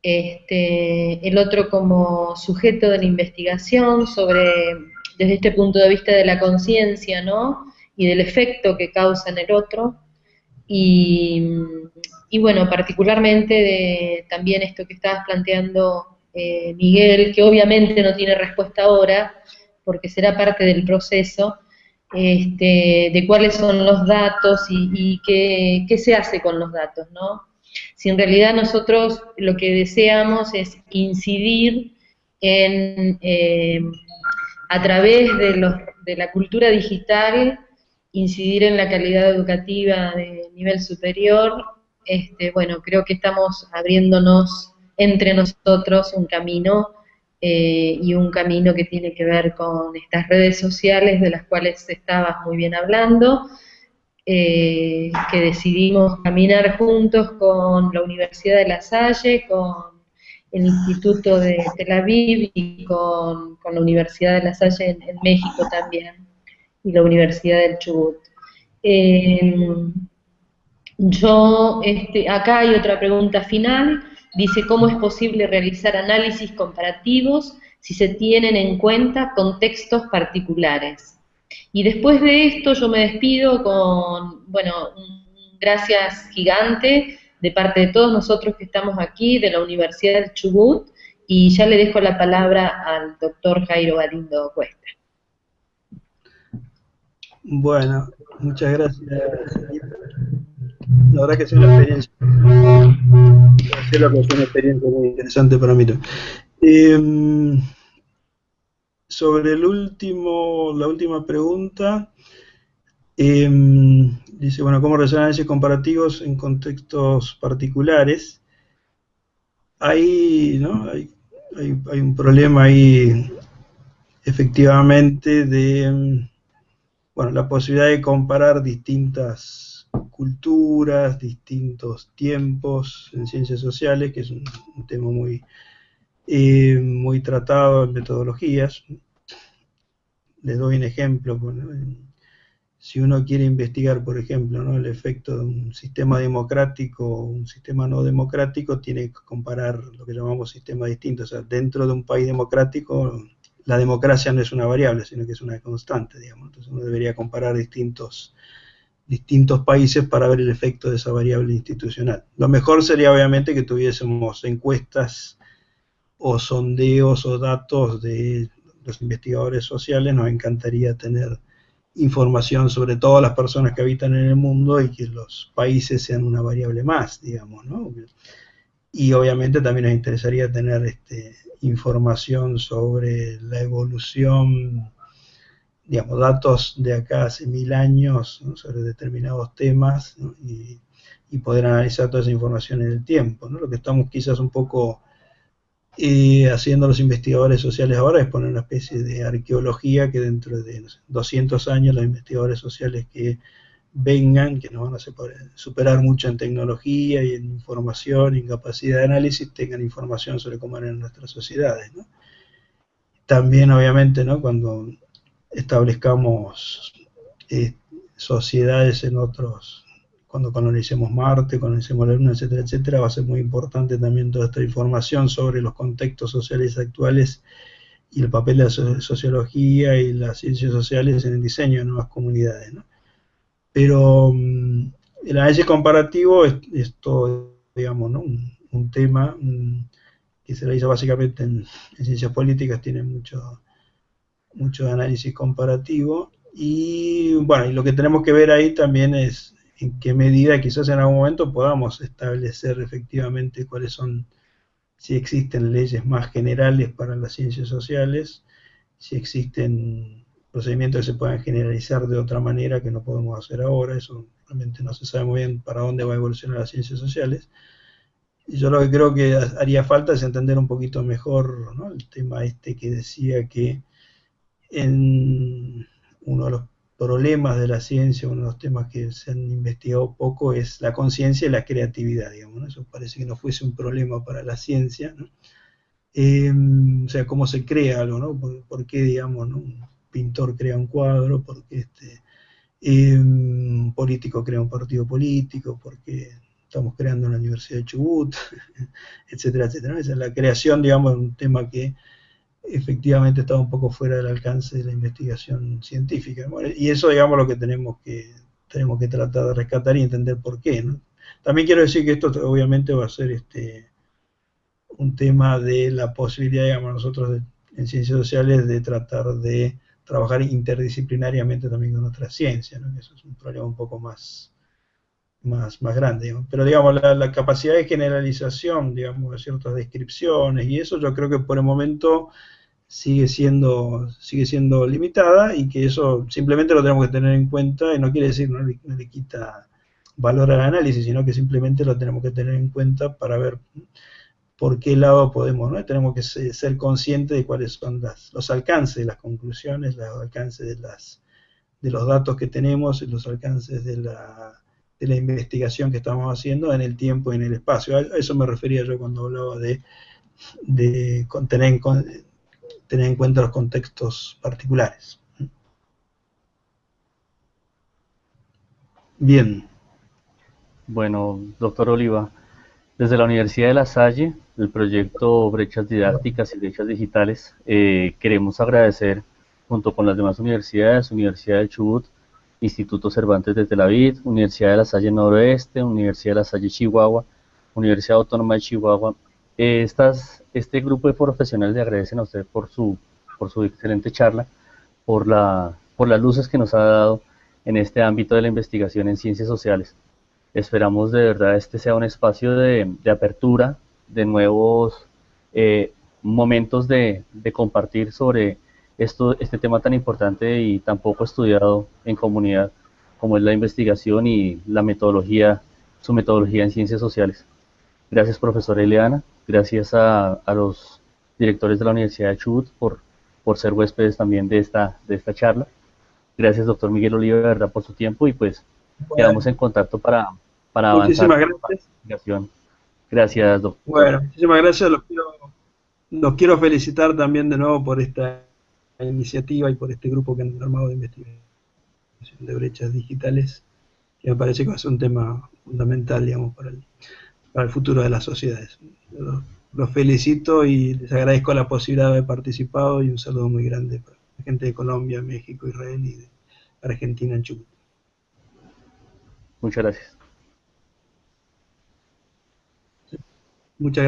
D: el otro como sujeto de la investigación desde este punto de vista de la conciencia, ¿no? y del efecto que causa en el otro, y, y bueno, particularmente también esto que estabas planteando, Miguel, que obviamente no tiene respuesta ahora, porque será parte del proceso, de cuáles son los datos y qué se hace con los datos, ¿no? Si en realidad nosotros lo que deseamos es incidir en, a través de la cultura digital, incidir en la calidad educativa de nivel superior, bueno, creo que estamos abriéndonos entre nosotros un camino, y un camino que tiene que ver con estas redes sociales de las cuales estabas muy bien hablando, que decidimos caminar juntos con la Universidad de La Salle, con el Instituto de Tel Aviv y con la Universidad de La Salle en México también, y la Universidad del Chubut. Acá hay otra pregunta final, dice, ¿cómo es posible realizar análisis comparativos si se tienen en cuenta contextos particulares? Y después de esto yo me despido con, bueno, un gracias gigante de parte de todos nosotros que estamos aquí, de la Universidad del Chubut, y ya le dejo la palabra al doctor Jairo Galindo Cuesta.
C: Bueno, muchas gracias. La verdad que es una experiencia, que es una experiencia muy interesante para mí. Sobre la última pregunta, dice, bueno, ¿cómo realizar análisis comparativos en contextos particulares? ¿No? Hay un problema ahí, efectivamente, de bueno, la posibilidad de comparar distintas culturas, distintos tiempos en ciencias sociales, que es un tema muy tratado en metodologías. Les doy un ejemplo. Bueno, si uno quiere investigar, por ejemplo, ¿no?, el efecto de un sistema democrático o un sistema no democrático, tiene que comparar lo que llamamos sistemas distintos. O sea, dentro de un país democrático, la democracia no es una variable, sino que es una constante, digamos. Entonces uno debería comparar distintos países para ver el efecto de esa variable institucional. Lo mejor sería, obviamente, que tuviésemos encuestas o sondeos o datos de los investigadores sociales. Nos encantaría tener información sobre todas las personas que habitan en el mundo y que los países sean una variable más, digamos, ¿no? Y obviamente también nos interesaría tener información sobre la evolución, digamos, datos de acá hace 1000 años, ¿no?, sobre determinados temas, ¿no?, y poder analizar toda esa información en el tiempo, ¿no? Lo que estamos quizás un poco haciendo los investigadores sociales ahora es poner una especie de arqueología que dentro de 200 años los investigadores sociales que vengan, que nos van a superar mucho en tecnología y en información y en capacidad de análisis, tengan información sobre cómo eran nuestras sociedades, ¿no? También, obviamente, ¿no?, cuando establezcamos sociedades en otros, cuando colonicemos Marte, colonicemos la Luna, etcétera, etcétera, va a ser muy importante también toda esta información sobre los contextos sociales actuales y el papel de la sociología y las ciencias sociales en el diseño de nuevas comunidades, ¿no? Pero el análisis comparativo es todo, digamos, ¿no?, un tema que se realiza básicamente en ciencias políticas, tiene mucho análisis comparativo, y bueno, y lo que tenemos que ver ahí también es en qué medida quizás en algún momento podamos establecer efectivamente cuáles son, si existen leyes más generales para las ciencias sociales, si existen procedimientos que se puedan generalizar de otra manera que no podemos hacer ahora. Eso realmente no se sabe muy bien para dónde va a evolucionar las ciencias sociales. Y yo lo que creo que haría falta es entender un poquito mejor, ¿no?, el tema que decía que en uno de los problemas de la ciencia, uno de los temas que se han investigado poco, es la conciencia y la creatividad, digamos, ¿no? Eso parece que no fuese un problema para la ciencia, ¿no? O sea, cómo se crea algo, ¿no? ¿Por qué, digamos, ¿no?, un pintor crea un cuadro? ¿Por qué un político crea un partido político? ¿Por qué estamos creando una Universidad de Chubut? Etcétera, etcétera. Esa es la creación, digamos, un tema que efectivamente estaba un poco fuera del alcance de la investigación científica. Bueno, y eso, digamos, lo que tenemos que tratar de rescatar y entender por qué, ¿no? También quiero decir que esto obviamente va a ser un tema de la posibilidad, digamos, nosotros en ciencias sociales de tratar de trabajar interdisciplinariamente también con otras ciencias, ¿no? Eso es un problema un poco más grande, digamos. Pero digamos, la capacidad de generalización, digamos, de ciertas descripciones y eso yo creo que por el momento sigue siendo limitada y que eso simplemente lo tenemos que tener en cuenta y no quiere decir, no le quita valor al análisis, sino que simplemente lo tenemos que tener en cuenta para ver por qué lado podemos, ¿no? Tenemos que ser conscientes de cuáles son los alcances de las conclusiones, los alcances de los datos que tenemos, los alcances de la investigación que estamos haciendo en el tiempo y en el espacio. A eso me refería yo cuando hablaba de tener en cuenta los contextos particulares. Bien.
A: Bueno, doctor Oliva, desde la Universidad de La Salle, el proyecto Brechas Didácticas y Brechas Digitales, queremos agradecer, junto con las demás universidades, Universidad de Chubut, Instituto Cervantes de Tel Aviv, Universidad de La Salle Noroeste, Universidad de La Salle Chihuahua, Universidad Autónoma de Chihuahua. Este grupo de profesionales le agradecen a usted por su excelente charla, por las luces que nos ha dado en este ámbito de la investigación en ciencias sociales. Esperamos de verdad este sea un espacio de apertura, de nuevos momentos de compartir sobre este tema tan importante y tan poco estudiado en comunidad como es la investigación y la metodología, su metodología en ciencias sociales. Gracias, profesora Ileana. Gracias a los directores de la Universidad de Chubut por ser huéspedes también de esta charla. Gracias, doctor Miguel Oliva, de verdad, por su tiempo y pues quedamos
C: Bueno,
A: en contacto para avanzar
C: muchísimas
A: con la
C: gracias.
A: investigación. Gracias, doctor.
C: Bueno, muchísimas gracias. Los quiero felicitar también de nuevo por esta iniciativa y por este grupo que han armado de investigación de brechas digitales, que me parece que va a ser un tema fundamental, digamos, para el futuro de las sociedades. Los felicito y les agradezco la posibilidad de haber participado y un saludo muy grande para la gente de Colombia, México, Israel y de Argentina en Chubut.
A: Muchas gracias.
C: Muchas gracias.